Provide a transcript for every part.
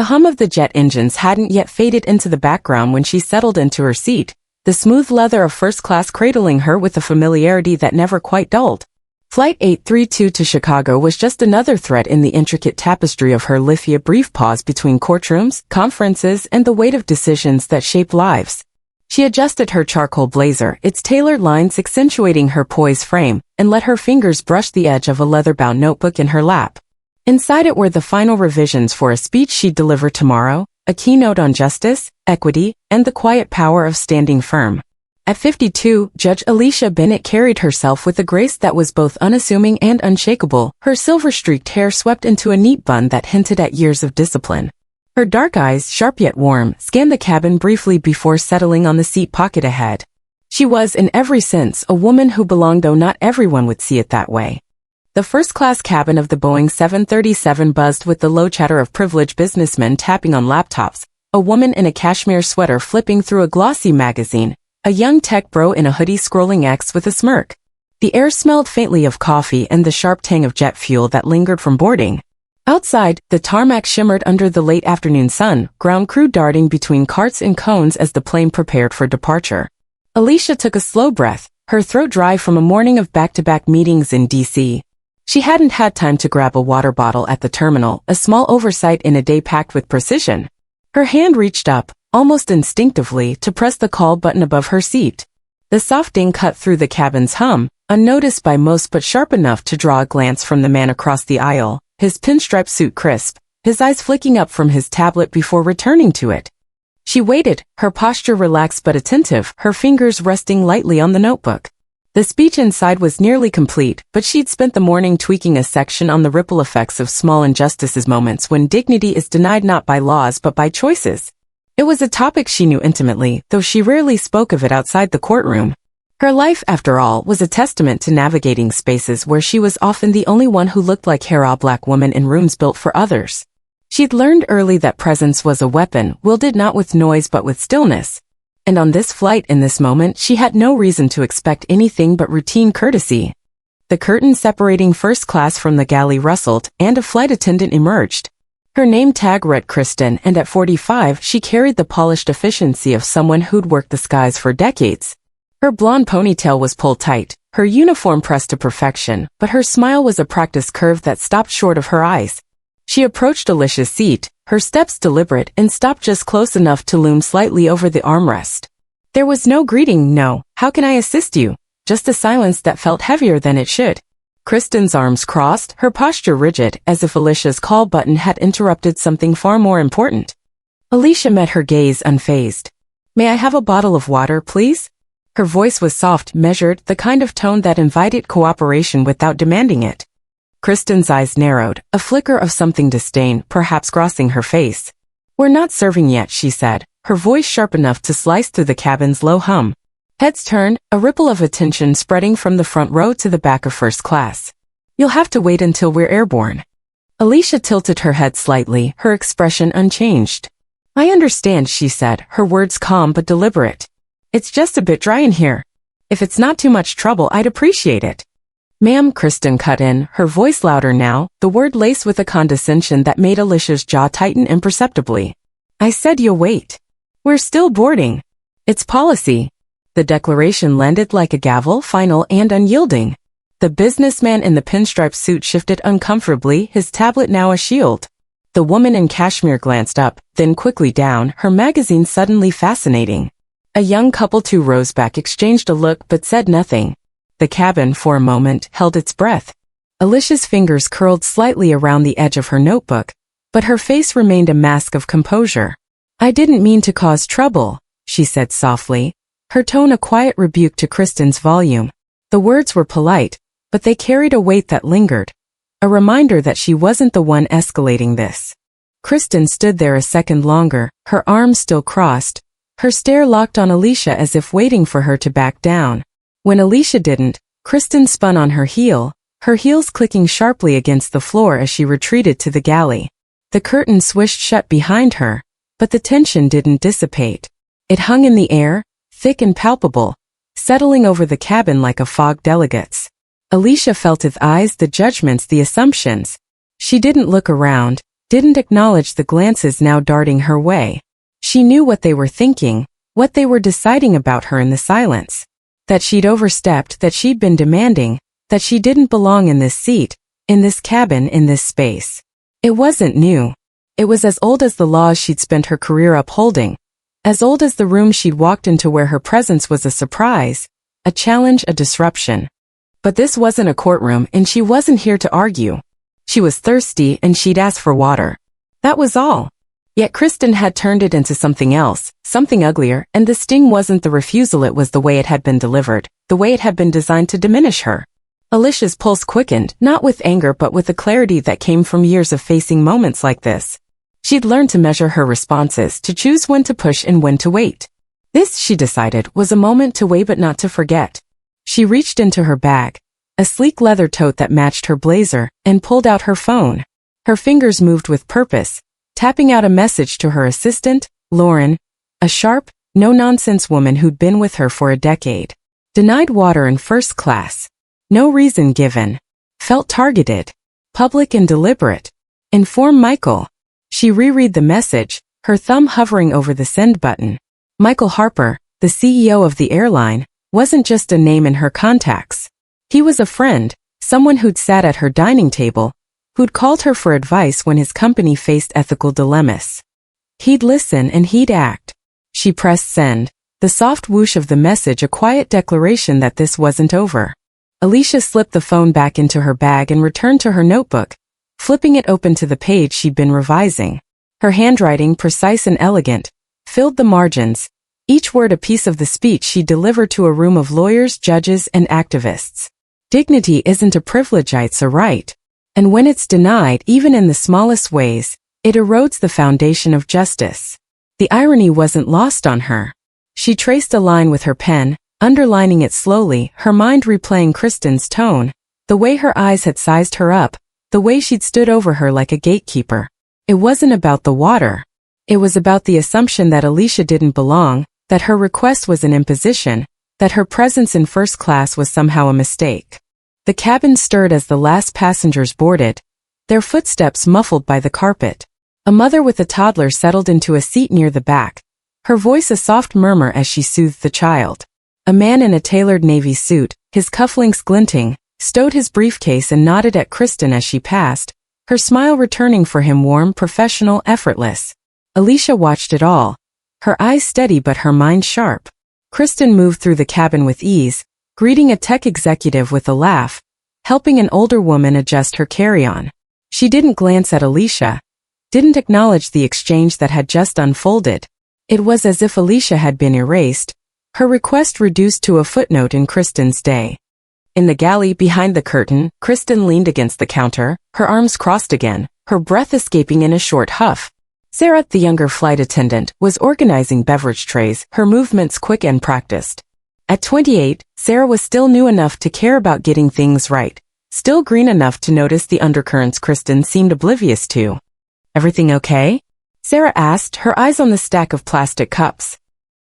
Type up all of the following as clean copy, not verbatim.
The hum of the jet engines hadn't yet faded into the background when she settled into her seat, the smooth leather of first class cradling her with a familiarity that never quite dulled. Flight 832 to Chicago was just another thread in the intricate tapestry of her life, a brief pause between courtrooms, conferences, and the weight of decisions that shape lives. She adjusted her charcoal blazer, its tailored lines accentuating her poised frame, and let her fingers brush the edge of a leather-bound notebook in her lap. Inside it were the final revisions for a speech she'd deliver tomorrow, a keynote on justice, equity, and the quiet power of standing firm. At 52, Judge Alicia Bennett carried herself with a grace that was both unassuming and unshakable, her silver-streaked hair swept into a neat bun that hinted at years of discipline. Her dark eyes, sharp yet warm, scanned the cabin briefly before settling on the seat pocket ahead. She was, in every sense, a woman who belonged, though not everyone would see it that way. The first-class cabin of the Boeing 737 buzzed with the low chatter of privileged businessmen tapping on laptops, a woman in a cashmere sweater flipping through a glossy magazine, a young tech bro in a hoodie scrolling X with a smirk. The air smelled faintly of coffee and the sharp tang of jet fuel that lingered from boarding. Outside, the tarmac shimmered under the late afternoon sun, ground crew darting between carts and cones as the plane prepared for departure. Alicia took a slow breath, her throat dry from a morning of back-to-back meetings in D.C. She hadn't had time to grab a water bottle at the terminal, a small oversight in a day packed with precision. Her hand reached up, almost instinctively, to press the call button above her seat. The soft ding cut through the cabin's hum, unnoticed by most but sharp enough to draw a glance from the man across the aisle, his pinstripe suit crisp, his eyes flicking up from his tablet before returning to it. She waited, her posture relaxed but attentive, her fingers resting lightly on the notebook. The speech inside was nearly complete, but she'd spent the morning tweaking a section on the ripple effects of small injustices, moments when dignity is denied not by laws but by choices. It was a topic she knew intimately, though she rarely spoke of it outside the courtroom. Her life, after all, was a testament to navigating spaces where she was often the only one who looked like her, a black woman in rooms built for others. She'd learned early that presence was a weapon, wielded not with noise but with stillness. And on this flight, in this moment, she had no reason to expect anything but routine courtesy. The curtain separating first class from the galley rustled, and a flight attendant emerged. Her name tag read Kristen, and at 45, she carried the polished efficiency of someone who'd worked the skies for decades. Her blonde ponytail was pulled tight, her uniform pressed to perfection, but her smile was a practiced curve that stopped short of her eyes. She approached Alicia's seat, her steps deliberate, and stopped just close enough to loom slightly over the armrest. There was no greeting, no, "How can I assist you?" Just a silence that felt heavier than it should. Kristen's arms crossed, her posture rigid, as if Alicia's call button had interrupted something far more important. Alicia met her gaze unfazed. "May I have a bottle of water, please?" Her voice was soft, measured, the kind of tone that invited cooperation without demanding it. Kristen's eyes narrowed, a flicker of something disdain, perhaps crossing her face. "We're not serving yet," she said, her voice sharp enough to slice through the cabin's low hum. Heads turned, a ripple of attention spreading from the front row to the back of first class. "You'll have to wait until we're airborne." Alicia tilted her head slightly, her expression unchanged. "I understand," she said, her words calm but deliberate. "It's just a bit dry in here. If it's not too much trouble, I'd appreciate it." "Ma'am," Kristen cut in, her voice louder now, the word laced with a condescension that made Alicia's jaw tighten imperceptibly. "I said you'll wait. We're still boarding. It's policy." The declaration landed like a gavel, final and unyielding. The businessman in the pinstripe suit shifted uncomfortably, his tablet now a shield. The woman in cashmere glanced up, then quickly down, her magazine suddenly fascinating. A young couple 2 rows back exchanged a look but said nothing. The cabin, for a moment, held its breath. Alicia's fingers curled slightly around the edge of her notebook, but her face remained a mask of composure. "I didn't mean to cause trouble," she said softly, her tone a quiet rebuke to Kristen's volume. The words were polite, but they carried a weight that lingered, a reminder that she wasn't the one escalating this. Kristen stood there a second longer, her arms still crossed, her stare locked on Alicia as if waiting for her to back down. When Alicia didn't, Kristen spun on her heel, her heels clicking sharply against the floor as she retreated to the galley. The curtain swished shut behind her, but the tension didn't dissipate. It hung in the air, thick and palpable, settling over the cabin like a fog delegates. Alicia felt its eyes, the judgments, the assumptions. She didn't look around, didn't acknowledge the glances now darting her way. She knew what they were thinking, what they were deciding about her in the silence. That she'd overstepped, that she'd been demanding, that she didn't belong in this seat, in this cabin, in this space. It wasn't new. It was as old as the laws she'd spent her career upholding, as old as the room she'd walked into where her presence was a surprise, a challenge, a disruption. But this wasn't a courtroom, and she wasn't here to argue. She was thirsty, and she'd asked for water. That was all. Yet Kristen had turned it into something else, something uglier, and the sting wasn't the refusal, it was the way it had been delivered, the way it had been designed to diminish her. Alicia's pulse quickened, not with anger but with the clarity that came from years of facing moments like this. She'd learned to measure her responses, to choose when to push and when to wait. This, she decided, was a moment to weigh but not to forget. She reached into her bag, a sleek leather tote that matched her blazer, and pulled out her phone. Her fingers moved with purpose, tapping out a message to her assistant, Lauren, a sharp, no-nonsense woman who'd been with her for a decade. Denied water in first class. No reason given. Felt targeted. Public and deliberate. Inform Michael. She reread the message, her thumb hovering over the send button. Michael Harper, the CEO of the airline, wasn't just a name in her contacts. He was a friend, someone who'd sat at her dining table, who'd called her for advice when his company faced ethical dilemmas. He'd listen and he'd act. She pressed send, the soft whoosh of the message a quiet declaration that this wasn't over. Alicia slipped the phone back into her bag and returned to her notebook, flipping it open to the page she'd been revising. Her handwriting, precise and elegant, filled the margins, each word a piece of the speech she delivered to a room of lawyers, judges, and activists. Dignity isn't a privilege, it's a right. And when it's denied, even in the smallest ways, it erodes the foundation of justice. The irony wasn't lost on her. She traced a line with her pen, underlining it slowly, her mind replaying Kristen's tone, the way her eyes had sized her up, the way she'd stood over her like a gatekeeper. It wasn't about the water. It was about the assumption that Alicia didn't belong, that her request was an imposition, that her presence in first class was somehow a mistake. The cabin stirred as the last passengers boarded, their footsteps muffled by the carpet. A mother with a toddler settled into a seat near the back, her voice a soft murmur as she soothed the child. A man in a tailored navy suit, his cufflinks glinting, stowed his briefcase and nodded at Kristen as she passed, her smile returning for him, warm, professional, effortless. Alicia watched it all, her eyes steady but her mind sharp. Kristen moved through the cabin with ease, greeting a tech executive with a laugh, helping an older woman adjust her carry-on. She didn't glance at Alicia, didn't acknowledge the exchange that had just unfolded. It was as if Alicia had been erased, her request reduced to a footnote in Kristen's day. In the galley behind the curtain, Kristen leaned against the counter, her arms crossed again, her breath escaping in a short huff. Sarah, the younger flight attendant, was organizing beverage trays, her movements quick and practiced. At 28, Sarah was still new enough to care about getting things right, still green enough to notice the undercurrents Kristen seemed oblivious to. "Everything okay?" Sarah asked, her eyes on the stack of plastic cups.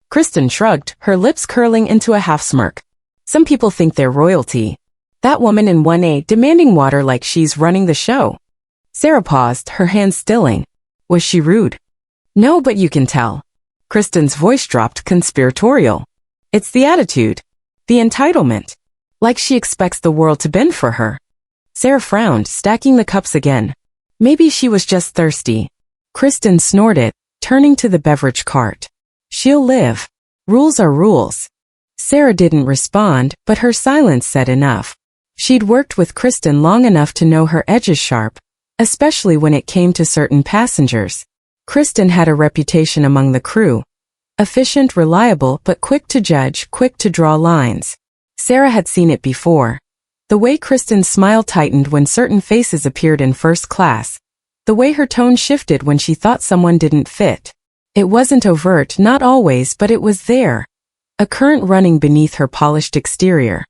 Kristen shrugged, her lips curling into a half-smirk. "Some people think they're royalty. That woman in 1A demanding water like she's running the show." Sarah paused, her hands stilling. "Was she rude?" "No, but you can tell." Kristen's voice dropped, conspiratorial. "It's the attitude. The entitlement. Like she expects the world to bend for her." Sarah frowned, stacking the cups again. "Maybe she was just thirsty." Kristen snorted, turning to the beverage cart. "She'll live. Rules are rules." Sarah didn't respond, but her silence said enough. She'd worked with Kristen long enough to know her edges sharp, especially when it came to certain passengers. Kristen had a reputation among the crew. Efficient, reliable, but quick to judge, quick to draw lines. Sarah had seen it before. The way Kristen's smile tightened when certain faces appeared in first class. The way her tone shifted when she thought someone didn't fit. It wasn't overt, not always, but it was there. A current running beneath her polished exterior.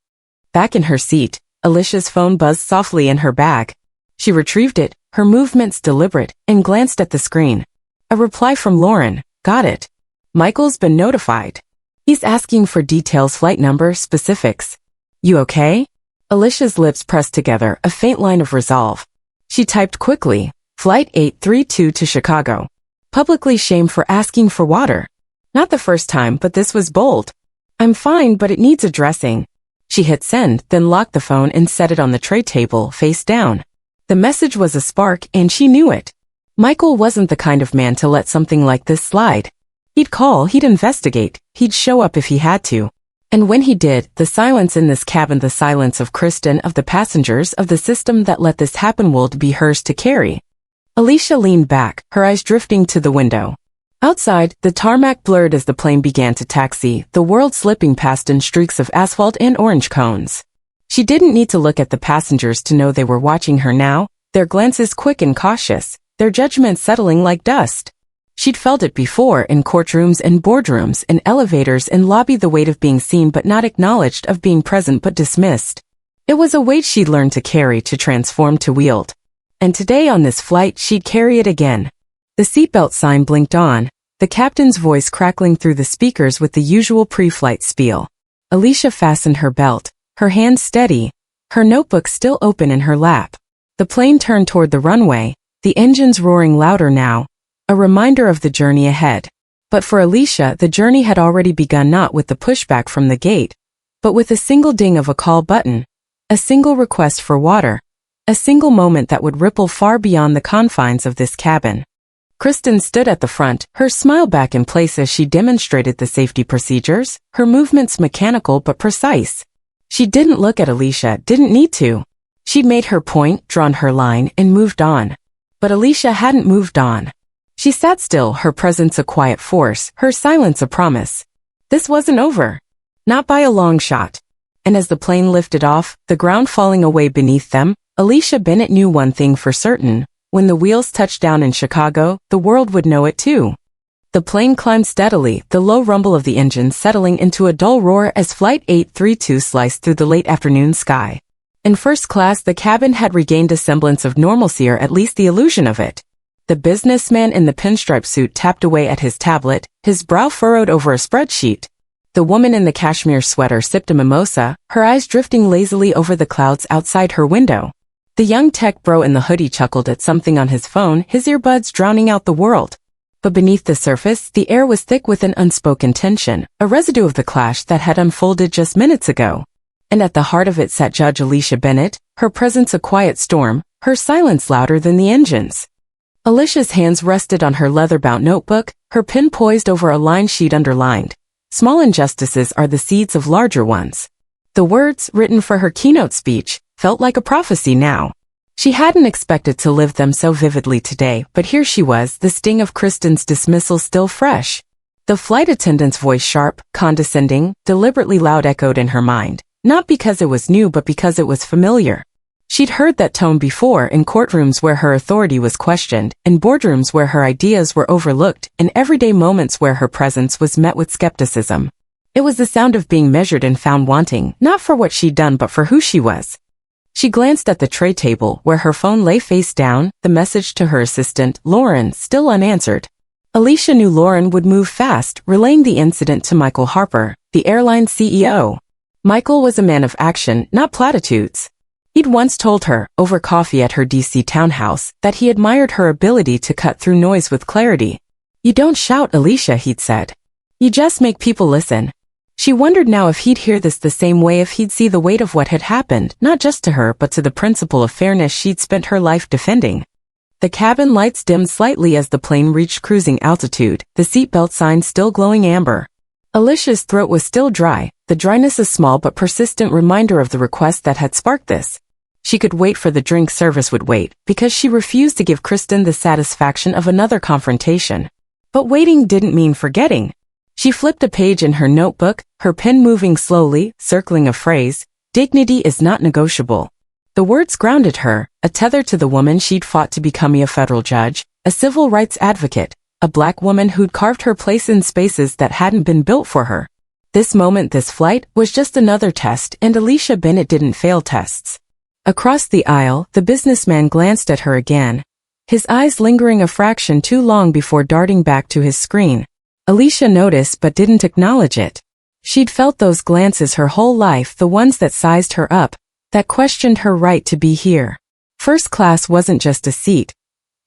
Back in her seat, Alicia's phone buzzed softly in her bag. She retrieved it, her movements deliberate, and glanced at the screen. A reply from Lauren. "Got it. Michael's been notified. He's asking for details, flight number, specifics." "You okay?" Alicia's lips pressed together, a faint line of resolve. She typed quickly. Flight 832 to Chicago. Publicly shamed for asking for water. Not the first time, but this was bold. I'm fine, but it needs addressing. She hit send, then locked the phone and set it on the tray table, face down. The message was a spark, and she knew it. Michael wasn't the kind of man to let something like this slide. He'd call, he'd investigate, he'd show up if he had to. And when he did, the silence in this cabin, the silence of Kristen, of the passengers, of the system that let this happen, would be hers to carry. Alicia leaned back, her eyes drifting to the window. Outside, the tarmac blurred as the plane began to taxi, the world slipping past in streaks of asphalt and orange cones. She didn't need to look at the passengers to know they were watching her now, their glances quick and cautious, their judgment settling like dust. She'd felt it before, in courtrooms and boardrooms, in elevators and lobby, the weight of being seen but not acknowledged, of being present but dismissed. It was a weight she'd learned to carry, to transform, to wield. And today on this flight she'd carry it again. The seatbelt sign blinked on, the captain's voice crackling through the speakers with the usual pre-flight spiel. Alicia fastened her belt, her hands steady, her notebook still open in her lap. The plane turned toward the runway, the engines roaring louder now, a reminder of the journey ahead. But for Alicia, the journey had already begun, not with the pushback from the gate, but with a single ding of a call button, a single request for water, a single moment that would ripple far beyond the confines of this cabin. Kristen stood at the front, her smile back in place as she demonstrated the safety procedures, her movements mechanical but precise. She didn't look at Alicia, didn't need to. She'd made her point, drawn her line, and moved on. But Alicia hadn't moved on. She sat still, her presence a quiet force, her silence a promise. This wasn't over. Not by a long shot. And as the plane lifted off, the ground falling away beneath them, Alicia Bennett knew one thing for certain. When the wheels touched down in Chicago, the world would know it too. The plane climbed steadily, the low rumble of the engine settling into a dull roar as Flight 832 sliced through the late afternoon sky. In first class, the cabin had regained a semblance of normalcy, or at least the illusion of it. The businessman in the pinstripe suit tapped away at his tablet, his brow furrowed over a spreadsheet. The woman in the cashmere sweater sipped a mimosa, her eyes drifting lazily over the clouds outside her window. The young tech bro in the hoodie chuckled at something on his phone, his earbuds drowning out the world. But beneath the surface, the air was thick with an unspoken tension, a residue of the clash that had unfolded just minutes ago. And at the heart of it sat Judge Alicia Bennett, her presence a quiet storm, her silence louder than the engines. Alicia's hands rested on her leather-bound notebook, her pen poised over a line sheet underlined. Small injustices are the seeds of larger ones. The words, written for her keynote speech, felt like a prophecy now. She hadn't expected to live them so vividly today, but here she was, the sting of Kristen's dismissal still fresh. The flight attendant's voice, sharp, condescending, deliberately loud, echoed in her mind, not because it was new but because it was familiar. She'd heard that tone before, in courtrooms where her authority was questioned, in boardrooms where her ideas were overlooked, in everyday moments where her presence was met with skepticism. It was the sound of being measured and found wanting, not for what she'd done but for who she was. She glanced at the tray table, where her phone lay face down, the message to her assistant, Lauren, still unanswered. Alicia knew Lauren would move fast, relaying the incident to Michael Harper, the airline CEO. Michael was a man of action, not platitudes. He'd once told her, over coffee at her DC townhouse, that he admired her ability to cut through noise with clarity. "You don't shout, Alicia," he'd said. "You just make people listen." She wondered now if he'd hear this the same way, if he'd see the weight of what had happened, not just to her but to the principle of fairness she'd spent her life defending. The cabin lights dimmed slightly as the plane reached cruising altitude, the seatbelt sign still glowing amber. Alicia's throat was still dry, the dryness a small but persistent reminder of the request that had sparked this. She could wait, for the drink service would wait, because she refused to give Kristen the satisfaction of another confrontation. But waiting didn't mean forgetting. She flipped a page in her notebook, her pen moving slowly, circling a phrase, "Dignity is not negotiable." The words grounded her, a tether to the woman she'd fought to become a federal judge, a civil rights advocate, a black woman who'd carved her place in spaces that hadn't been built for her. This moment, this flight, was just another test, and Alicia Bennett didn't fail tests. Across the aisle, the businessman glanced at her again, his eyes lingering a fraction too long before darting back to his screen. Alicia noticed but didn't acknowledge it. She'd felt those glances her whole life, the ones that sized her up, that questioned her right to be here. First class wasn't just a seat.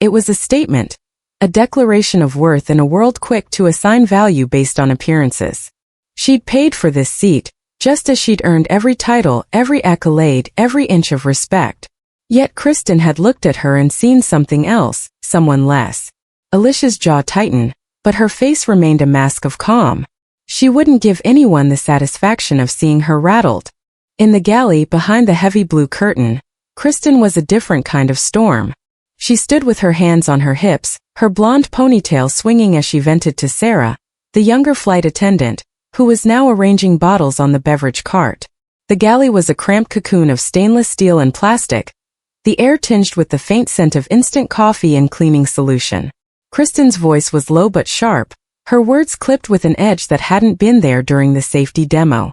It was a statement, a declaration of worth in a world quick to assign value based on appearances. She'd paid for this seat, just as she'd earned every title, every accolade, every inch of respect. Yet Kristen had looked at her and seen something else, someone less. Alicia's jaw tightened, but her face remained a mask of calm. She wouldn't give anyone the satisfaction of seeing her rattled. In the galley behind the heavy blue curtain, Kristen was a different kind of storm. She stood with her hands on her hips, her blonde ponytail swinging as she vented to Sarah, the younger flight attendant, who was now arranging bottles on the beverage cart. The galley was a cramped cocoon of stainless steel and plastic, the air tinged with the faint scent of instant coffee and cleaning solution. Kristen's voice was low but sharp, her words clipped with an edge that hadn't been there during the safety demo.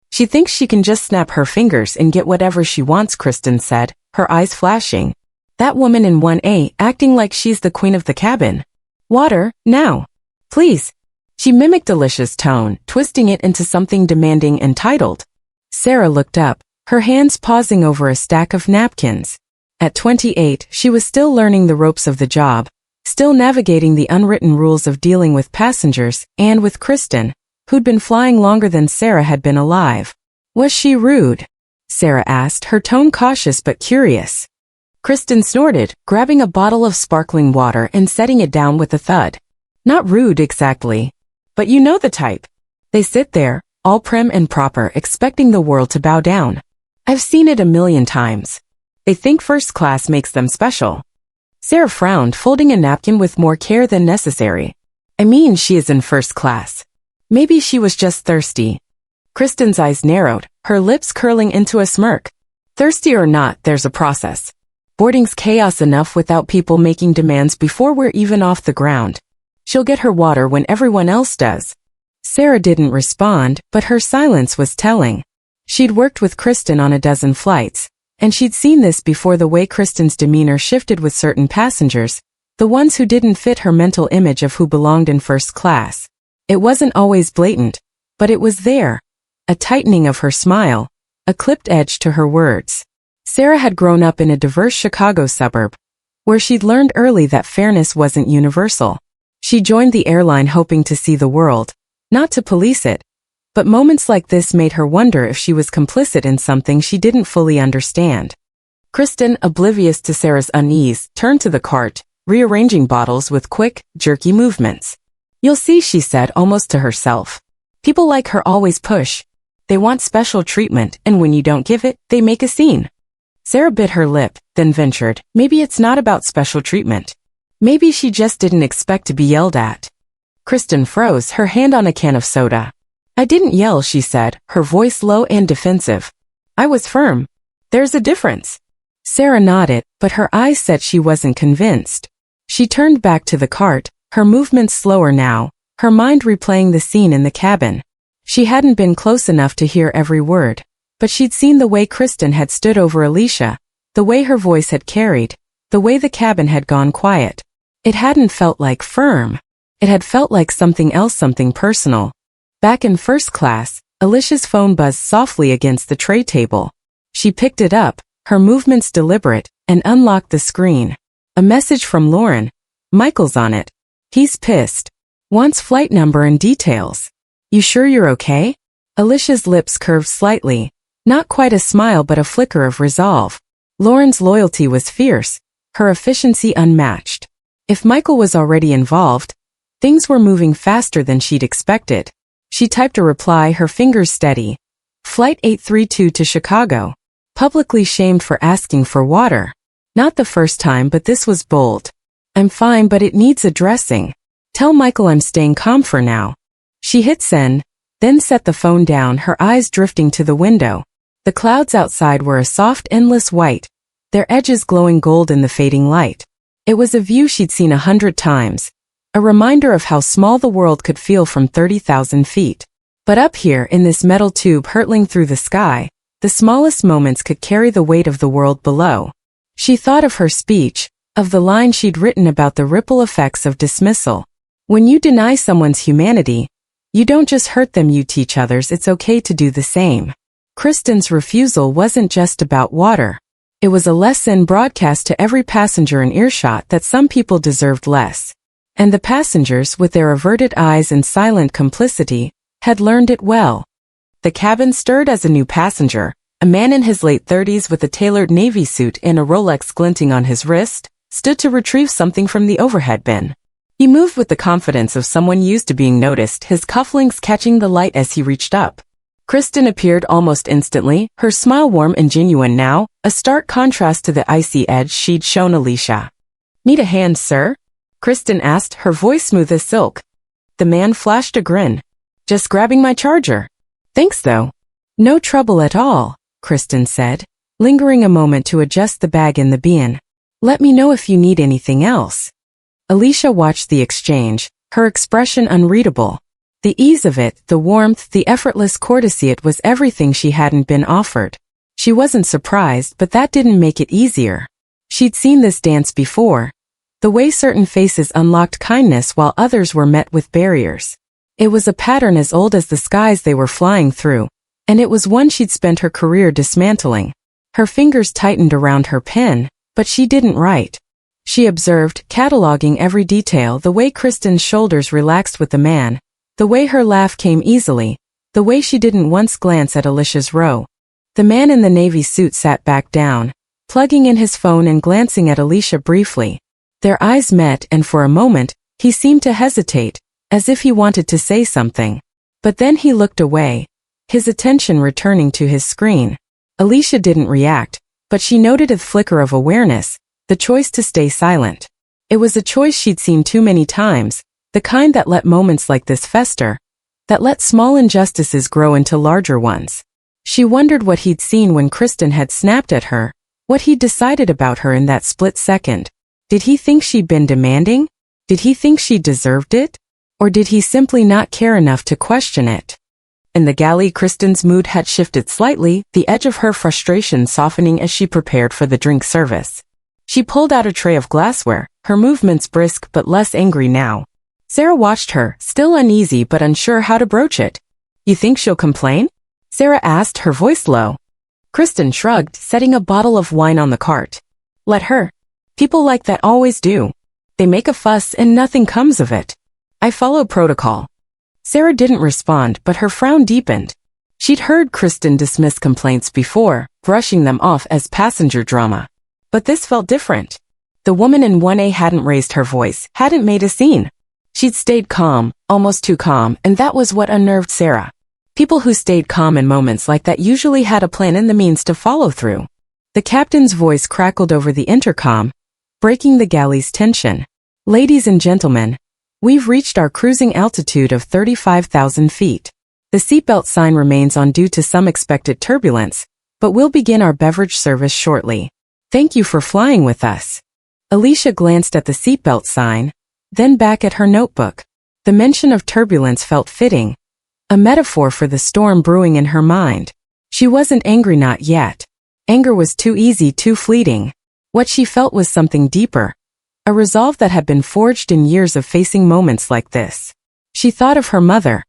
She thinks she can just snap her fingers and get whatever she wants, Kristen said, her eyes flashing. That woman in 1A acting like she's the queen of the cabin. Water, now. Please. She mimicked Alicia's tone, twisting it into something demanding and titled. Sarah looked up, her hands pausing over a stack of napkins. At 28, she was still learning the ropes of the job, still navigating the unwritten rules of dealing with passengers, and with Kristen, who'd been flying longer than Sarah had been alive. Was she rude? Sarah asked, her tone cautious but curious. Kristen snorted, grabbing a bottle of sparkling water and setting it down with a thud. Not rude exactly. But you know the type. They sit there, all prim and proper, expecting the world to bow down. I've seen it a million times. They think first class makes them special. Sarah frowned, folding a napkin with more care than necessary. I mean, she is in first class. Maybe she was just thirsty. Kristen's eyes narrowed, her lips curling into a smirk. Thirsty or not, there's a process. Boarding's chaos enough without people making demands before we're even off the ground. She'll get her water when everyone else does. Sarah didn't respond, but her silence was telling. She'd worked with Kristen on a dozen flights, and she'd seen this before, the way Kristen's demeanor shifted with certain passengers, the ones who didn't fit her mental image of who belonged in first class. It wasn't always blatant, but it was there. A tightening of her smile, a clipped edge to her words. Sarah had grown up in a diverse Chicago suburb, where she'd learned early that fairness wasn't universal. She joined the airline hoping to see the world, not to police it, but moments like this made her wonder if she was complicit in something she didn't fully understand. Kristen, oblivious to Sarah's unease, turned to the cart, rearranging bottles with quick, jerky movements. You'll see, she said almost to herself. People like her always push. They want special treatment, and when you don't give it, they make a scene. Sarah bit her lip, then ventured, maybe it's not about special treatment. Maybe she just didn't expect to be yelled at. Kristen froze, her hand on a can of soda. I didn't yell, she said, her voice low and defensive. I was firm. There's a difference. Sarah nodded, but her eyes said she wasn't convinced. She turned back to the cart, her movements slower now, her mind replaying the scene in the cabin. She hadn't been close enough to hear every word, but she'd seen the way Kristen had stood over Alicia, the way her voice had carried, the way the cabin had gone quiet. It hadn't felt like firm. It had felt like something else, something personal. Back in first class, Alicia's phone buzzed softly against the tray table. She picked it up, her movements deliberate, and unlocked the screen. A message from Lauren. Michael's on it. He's pissed. Wants flight number and details. You sure you're okay? Alicia's lips curved slightly. Not quite a smile but a flicker of resolve. Lauren's loyalty was fierce, her efficiency unmatched. If Michael was already involved, things were moving faster than she'd expected. She typed a reply, her fingers steady. Flight 832 to Chicago. Publicly shamed for asking for water. Not the first time, but this was bold. I'm fine, but it needs addressing. Tell Michael I'm staying calm for now. She hit send, then set the phone down, her eyes drifting to the window. The clouds outside were a soft, endless white, their edges glowing gold in the fading light. It was a view she'd seen 100 times, a reminder of how small the world could feel from 30,000 feet. But up here in this metal tube hurtling through the sky, the smallest moments could carry the weight of the world below. She thought of her speech, of the line she'd written about the ripple effects of dismissal. When you deny someone's humanity, you don't just hurt them, you teach others it's okay to do the same. Kristen's refusal wasn't just about water. It was a lesson broadcast to every passenger in earshot that some people deserved less. And the passengers, with their averted eyes and silent complicity, had learned it well. The cabin stirred as a new passenger, a man in his late 30s with a tailored navy suit and a Rolex glinting on his wrist, stood to retrieve something from the overhead bin. He moved with the confidence of someone used to being noticed, his cufflinks catching the light as he reached up. Kristen appeared almost instantly, her smile warm and genuine now, a stark contrast to the icy edge she'd shown Alicia. "Need a hand, sir?" Kristen asked, her voice smooth as silk. The man flashed a grin. "Just grabbing my charger." "Thanks though." "No trouble at all," Kristen said, lingering a moment to adjust the bag in the bin. "Let me know if you need anything else." Alicia watched the exchange, her expression unreadable. The ease of it, the warmth, the effortless courtesy, it was everything she hadn't been offered. She wasn't surprised, but that didn't make it easier. She'd seen this dance before. The way certain faces unlocked kindness while others were met with barriers. It was a pattern as old as the skies they were flying through, and it was one she'd spent her career dismantling. Her fingers tightened around her pen, but she didn't write. She observed, cataloging every detail, the way Kristen's shoulders relaxed with the man, the way her laugh came easily, the way she didn't once glance at Alicia's row. The man in the navy suit sat back down, plugging in his phone and glancing at Alicia briefly. Their eyes met, and for a moment, he seemed to hesitate, as if he wanted to say something. But then he looked away, his attention returning to his screen. Alicia didn't react, but she noted a flicker of awareness, the choice to stay silent. It was a choice she'd seen too many times, the kind that let moments like this fester, that let small injustices grow into larger ones. She wondered what he'd seen when Kristen had snapped at her, what he'd decided about her in that split second. Did he think she'd been demanding? Did he think she deserved it? Or did he simply not care enough to question it? In the galley, Kristen's mood had shifted slightly, the edge of her frustration softening as she prepared for the drink service. She pulled out a tray of glassware, her movements brisk but less angry now. Sarah watched her, still uneasy but unsure how to broach it. "You think she'll complain?" Sarah asked, her voice low. Kristen shrugged, setting a bottle of wine on the cart. "Let her. People like that always do. They make a fuss and nothing comes of it. I follow protocol." Sarah didn't respond, but her frown deepened. She'd heard Kristen dismiss complaints before, brushing them off as passenger drama. But this felt different. The woman in 1A hadn't raised her voice, hadn't made a scene. She'd stayed calm, almost too calm, and that was what unnerved Sarah. People who stayed calm in moments like that usually had a plan and the means to follow through. The captain's voice crackled over the intercom, breaking the galley's tension. "Ladies and gentlemen, we've reached our cruising altitude of 35,000 feet. The seatbelt sign remains on due to some expected turbulence, but we'll begin our beverage service shortly. Thank you for flying with us." Alicia glanced at the seatbelt sign, then back at her notebook. The mention of turbulence felt fitting, a metaphor for the storm brewing in her mind. She wasn't angry, not yet. Anger was too easy, too fleeting. What she felt was something deeper, a resolve that had been forged in years of facing moments like this. She thought of her mother,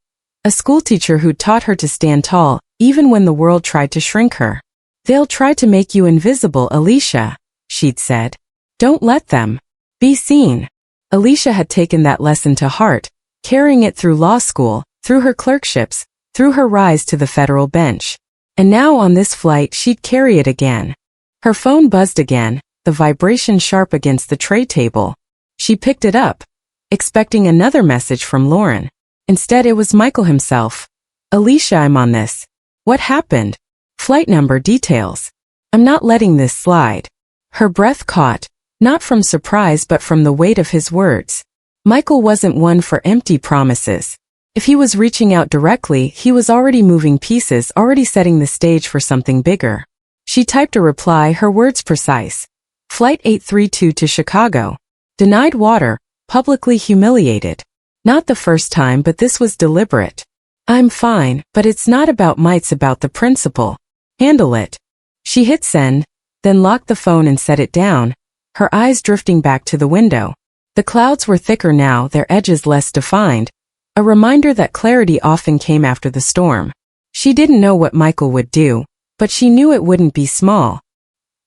a schoolteacher who'd taught her to stand tall, even when the world tried to shrink her. "They'll try to make you invisible, Alicia," she'd said. "Don't let them. Be seen." Alicia had taken that lesson to heart, carrying it through law school, through her clerkships, through her rise to the federal bench. And now on this flight she'd carry it again. Her phone buzzed again, the vibration sharp against the tray table. She picked it up, expecting another message from Lauren. Instead it was Michael himself. "Alicia, I'm on this. What happened? Flight number, details. I'm not letting this slide." Her breath caught, not from surprise but from the weight of his words. Michael wasn't one for empty promises. If he was reaching out directly, he was already moving pieces, already setting the stage for something bigger. She typed a reply, her words precise. "Flight 832 to Chicago. Denied water, publicly humiliated. Not the first time, but this was deliberate. I'm fine, but it's not about might, it's about the principle. Handle it." She hit send, then locked the phone and set it down, her eyes drifting back to the window. The clouds were thicker now, their edges less defined, a reminder that clarity often came after the storm. She didn't know what Michael would do, but she knew it wouldn't be small.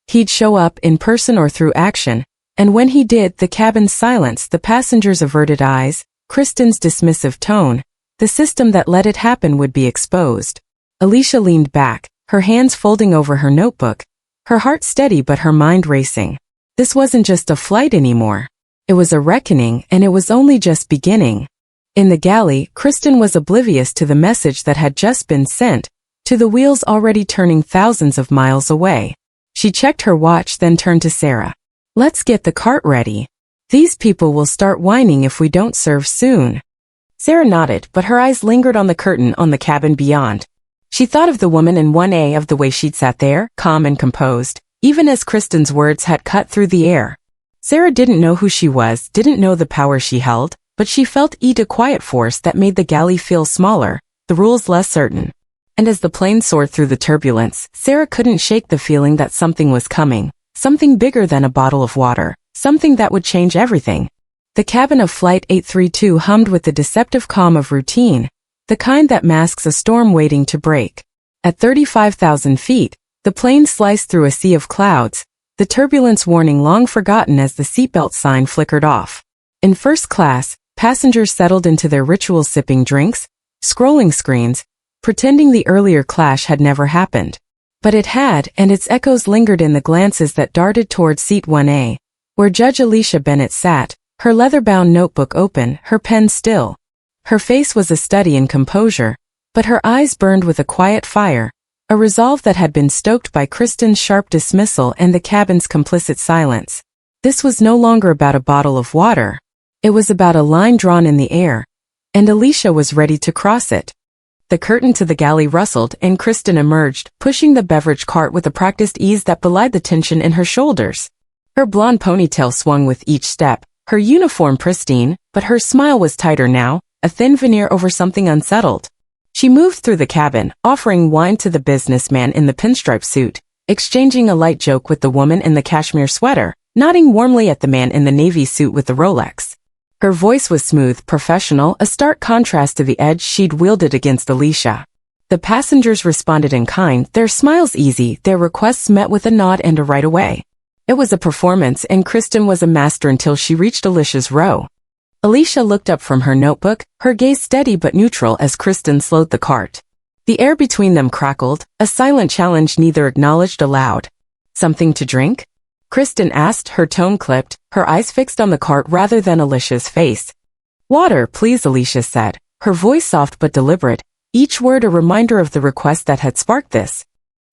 He'd show up in person or through action, and when he did, the cabin's silence, the passengers' averted eyes, Kristen's dismissive tone, the system that let it happen would be exposed. Alicia leaned back, her hands folding over her notebook, her heart steady but her mind racing. This wasn't just a flight anymore. It was a reckoning, and it was only just beginning. In the galley, Kristen was oblivious to the message that had just been sent, to the wheels already turning thousands of miles away. She checked her watch, then turned to Sarah. "Let's get the cart ready. These people will start whining if we don't serve soon." Sarah nodded, but her eyes lingered on the curtain on the cabin beyond. She thought of the woman in 1A, of the way she'd sat there, calm and composed, even as Kristen's words had cut through the air. Sarah didn't know who she was, didn't know the power she held, but she felt a quiet force that made the galley feel smaller, the rules less certain. And as the plane soared through the turbulence, Sarah couldn't shake the feeling that something was coming, something bigger than a bottle of water, something that would change everything. The cabin of Flight 832 hummed with the deceptive calm of routine, the kind that masks a storm waiting to break. At 35,000 feet, the plane sliced through a sea of clouds, the turbulence warning long forgotten as the seatbelt sign flickered off. In first class, passengers settled into their ritual, sipping drinks, scrolling screens, pretending the earlier clash had never happened. But it had, and its echoes lingered in the glances that darted toward Seat 1A, where Judge Alicia Bennett sat, her leather-bound notebook open, her pen still. Her face was a study in composure, but her eyes burned with a quiet fire, a resolve that had been stoked by Kristen's sharp dismissal and the cabin's complicit silence. This was no longer about a bottle of water. It was about a line drawn in the air, and Alicia was ready to cross it. The curtain to the galley rustled, and Kristen emerged, pushing the beverage cart with a practiced ease that belied the tension in her shoulders. Her blonde ponytail swung with each step, her uniform pristine, but her smile was tighter now, a thin veneer over something unsettled. She moved through the cabin, offering wine to the businessman in the pinstripe suit, exchanging a light joke with the woman in the cashmere sweater, nodding warmly at the man in the navy suit with the Rolex. Her voice was smooth, professional, a stark contrast to the edge she'd wielded against Alicia. The passengers responded in kind, their smiles easy, their requests met with a nod and a right away. It was a performance, and Kristen was a master until she reached Alicia's row. Alicia looked up from her notebook, her gaze steady but neutral as Kristen slowed the cart. The air between them crackled, a silent challenge neither acknowledged aloud. "Something to drink?" Kristen asked, her tone clipped, her eyes fixed on the cart rather than Alicia's face. "Water, please," Alicia said, her voice soft but deliberate, each word a reminder of the request that had sparked this.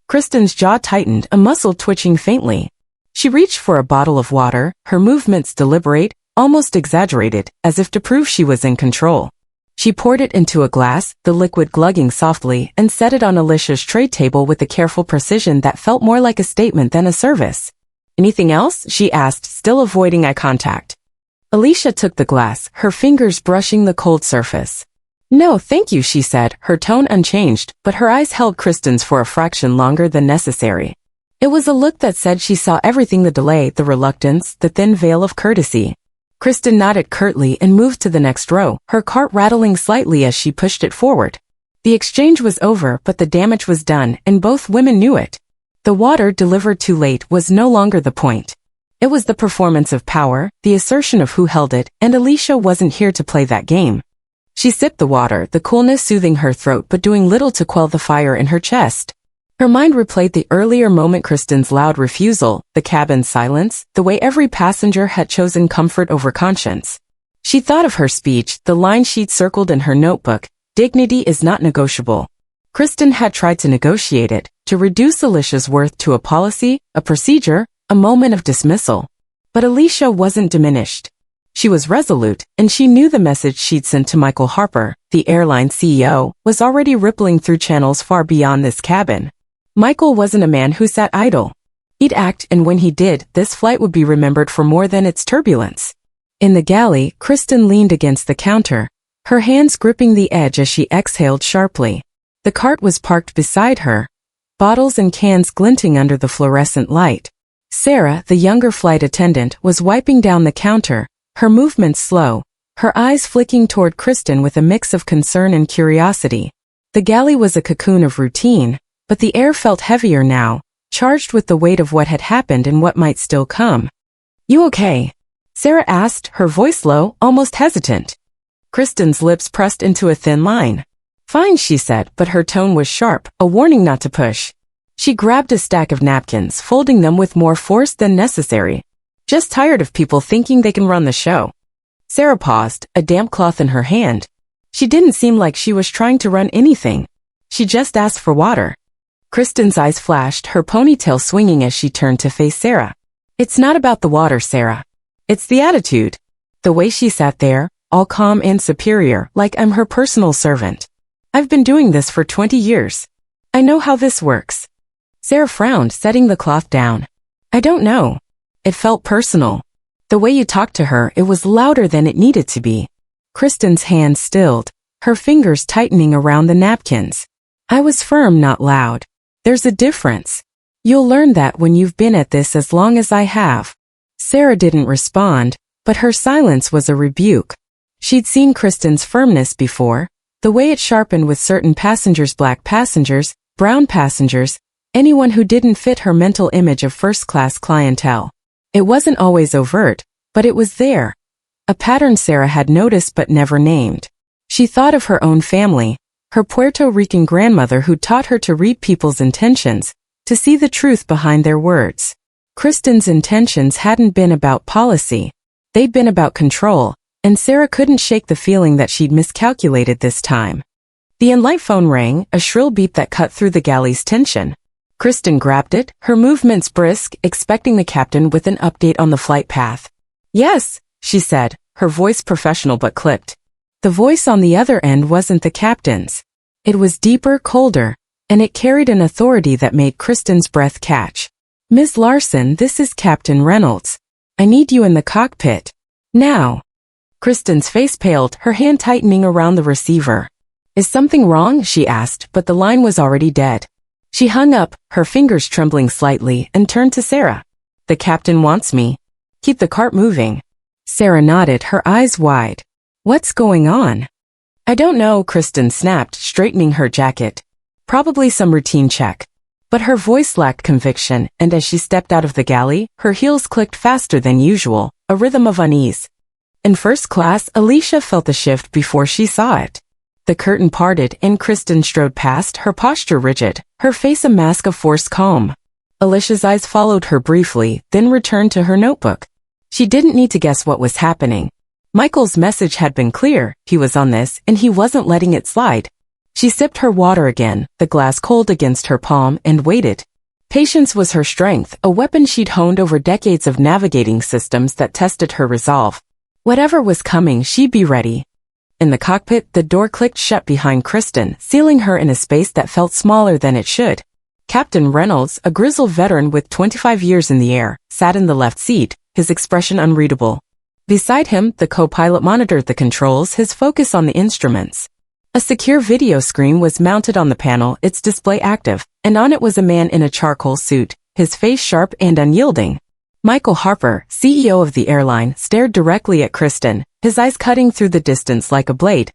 Kristen's jaw tightened, a muscle twitching faintly. She reached for a bottle of water, her movements deliberate, almost exaggerated, as if to prove she was in control. She poured it into a glass, the liquid glugging softly, and set it on Alicia's tray table with a careful precision that felt more like a statement than a service. "Anything else?" she asked, still avoiding eye contact. Alicia took the glass, her fingers brushing the cold surface. "No, thank you," she said, her tone unchanged, but her eyes held Kristen's for a fraction longer than necessary. It was a look that said she saw everything, the delay, the reluctance, the thin veil of courtesy. Kristen nodded curtly and moved to the next row, her cart rattling slightly as she pushed it forward. The exchange was over, but the damage was done, and both women knew it. The water, delivered too late, was no longer the point. It was the performance of power, the assertion of who held it, and Alicia wasn't here to play that game. She sipped the water, the coolness soothing her throat but doing little to quell the fire in her chest. Her mind replayed the earlier moment, Kristen's loud refusal, the cabin's silence, the way every passenger had chosen comfort over conscience. She thought of her speech, the line she'd circled in her notebook, "Dignity is not negotiable." Kristen had tried to negotiate it, to reduce Alicia's worth to a policy, a procedure, a moment of dismissal. But Alicia wasn't diminished. She was resolute, and she knew the message she'd sent to Michael Harper, the airline CEO, was already rippling through channels far beyond this cabin. Michael wasn't a man who sat idle. He'd act, and when he did, this flight would be remembered for more than its turbulence. In the galley, Kristen leaned against the counter, her hands gripping the edge as she exhaled sharply. The cart was parked beside her, bottles and cans glinting under the fluorescent light. Sarah, the younger flight attendant, was wiping down the counter, her movements slow, her eyes flicking toward Kristen with a mix of concern and curiosity. The galley was a cocoon of routine, but the air felt heavier now, charged with the weight of what had happened and what might still come. "You okay?" Sarah asked, her voice low, almost hesitant. Kristen's lips pressed into a thin line. "Fine," she said, but her tone was sharp, a warning not to push. She grabbed a stack of napkins, folding them with more force than necessary. "Just tired of people thinking they can run the show." Sarah paused, a damp cloth in her hand. She didn't seem like she was trying to run anything. She just asked for water. Kristen's eyes flashed, her ponytail swinging as she turned to face Sarah. "It's not about the water, Sarah. It's the attitude." The way she sat there, all calm and superior, like I'm her personal servant. "I've been doing this for 20 years. I know how this works." Sarah frowned, setting the cloth down. "I don't know." It felt personal. The way you talked to her, it was louder than it needed to be. Kristen's hand stilled, her fingers tightening around the napkins. "I was firm, not loud. There's a difference. You'll learn that when you've been at this as long as I have." Sarah didn't respond, but her silence was a rebuke. She'd seen Kristen's firmness before, the way it sharpened with certain passengers, black passengers, brown passengers, anyone who didn't fit her mental image of first-class clientele. It wasn't always overt, but it was there. A pattern Sarah had noticed but never named. She thought of her own family, her Puerto Rican grandmother who taught her to read people's intentions, to see the truth behind their words. Kristen's intentions hadn't been about policy. They'd been about control, and Sarah couldn't shake the feeling that she'd miscalculated this time. The in-light phone rang, a shrill beep that cut through the galley's tension. Kristen grabbed it, her movements brisk, expecting the captain with an update on the flight path. "Yes," she said, her voice professional but clipped. The voice on the other end wasn't the captain's. It was deeper, colder, and it carried an authority that made Kristen's breath catch. "Ms. Larson, this is Captain Reynolds. I need you in the cockpit. Now." Kristen's face paled, her hand tightening around the receiver. "Is something wrong?" she asked, but the line was already dead. She hung up, her fingers trembling slightly, and turned to Sarah. "The captain wants me. Keep the cart moving." Sarah nodded, her eyes wide. "What's going on?" "I don't know," Kristen snapped, straightening her jacket. "Probably some routine check." But her voice lacked conviction, and as she stepped out of the galley, her heels clicked faster than usual, a rhythm of unease. In first class, Alicia felt the shift before she saw it. The curtain parted and Kristen strode past, her posture rigid, her face a mask of forced calm. Alicia's eyes followed her briefly, then returned to her notebook. She didn't need to guess what was happening. Michael's message had been clear, he was on this, and he wasn't letting it slide. She sipped her water again, the glass cold against her palm, and waited. Patience was her strength, a weapon she'd honed over decades of navigating systems that tested her resolve. Whatever was coming, she'd be ready. In the cockpit, the door clicked shut behind Kristen, sealing her in a space that felt smaller than it should. Captain Reynolds, a grizzled veteran with 25 years in the air, sat in the left seat, his expression unreadable. Beside him, the co-pilot monitored the controls, his focus on the instruments. A secure video screen was mounted on the panel, its display active, and on it was a man in a charcoal suit, his face sharp and unyielding. Michael Harper, CEO of the airline, stared directly at Kristen, his eyes cutting through the distance like a blade.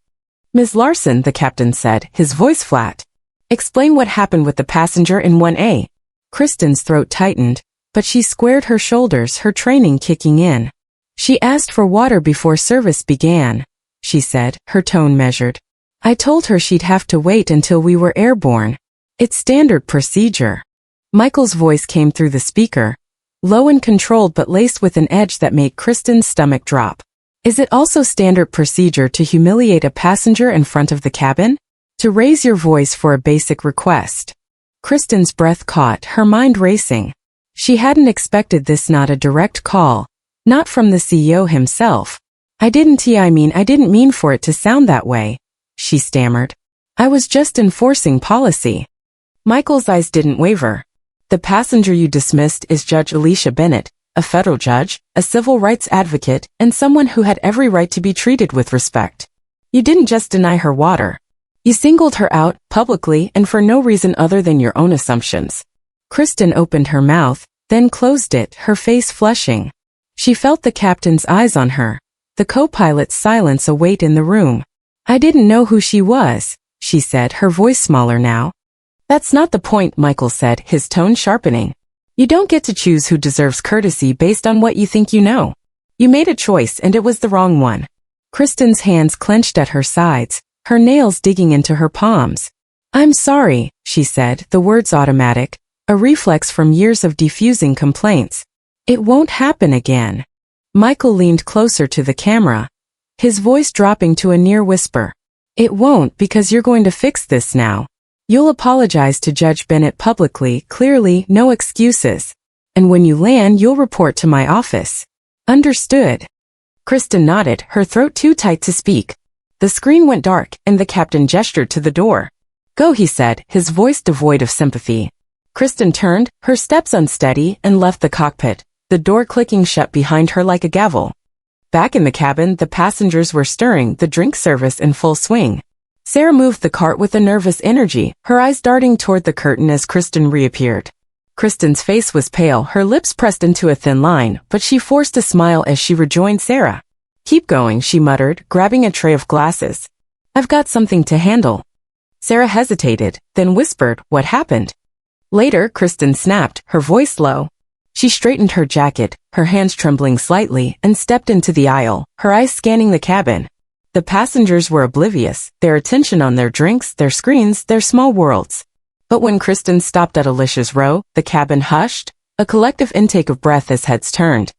"Ms. Larson," the captain said, his voice flat. "Explain what happened with the passenger in 1A. Kristen's throat tightened, but she squared her shoulders, her training kicking in. "She asked for water before service began," she said, her tone measured. "I told her she'd have to wait until we were airborne. It's standard procedure." Michael's voice came through the speaker, low and controlled but laced with an edge that made Kristen's stomach drop. "Is it also standard procedure to humiliate a passenger in front of the cabin? To raise your voice for a basic request?" Kristen's breath caught, her mind racing. She hadn't expected this, not a direct call, not from the CEO himself. I didn't mean for it to sound that way," she stammered. "I was just enforcing policy." Michael's eyes didn't waver. "The passenger you dismissed is Judge Alicia Bennett, a federal judge, a civil rights advocate, and someone who had every right to be treated with respect. You didn't just deny her water. You singled her out, publicly, and for no reason other than your own assumptions." Kristen opened her mouth, then closed it, her face flushing. She felt the captain's eyes on her, the co-pilot's silence a weight in the room. "I didn't know who she was," she said, her voice smaller now. That's not the point, Michael said, his tone sharpening. You don't get to choose who deserves courtesy based on what you think you know. You made a choice and it was the wrong one. Kristen's hands clenched at her sides, her nails digging into her palms. I'm sorry, she said, the words automatic, a reflex from years of defusing complaints. It won't happen again. Michael leaned closer to the camera, his voice dropping to a near whisper. It won't because you're going to fix this now. You'll apologize to Judge Bennett publicly, clearly, no excuses. And when you land, you'll report to my office. Understood. Kristen nodded, her throat too tight to speak. The screen went dark, and the captain gestured to the door. Go, he said, his voice devoid of sympathy. Kristen turned, her steps unsteady, and left the cockpit, the door clicking shut behind her like a gavel. Back in the cabin, the passengers were stirring, the drink service in full swing. Sarah moved the cart with a nervous energy, her eyes darting toward the curtain as Kristen reappeared. Kristen's face was pale, her lips pressed into a thin line, but she forced a smile as she rejoined Sarah. Keep going, she muttered, grabbing a tray of glasses. I've got something to handle. Sarah hesitated, then whispered, what happened? Later, Kristen snapped, her voice low. She straightened her jacket, her hands trembling slightly, and stepped into the aisle, her eyes scanning the cabin. The passengers were oblivious, their attention on their drinks, their screens, their small worlds. But when Kristen stopped at Alicia's row, the cabin hushed, a collective intake of breath as heads turned.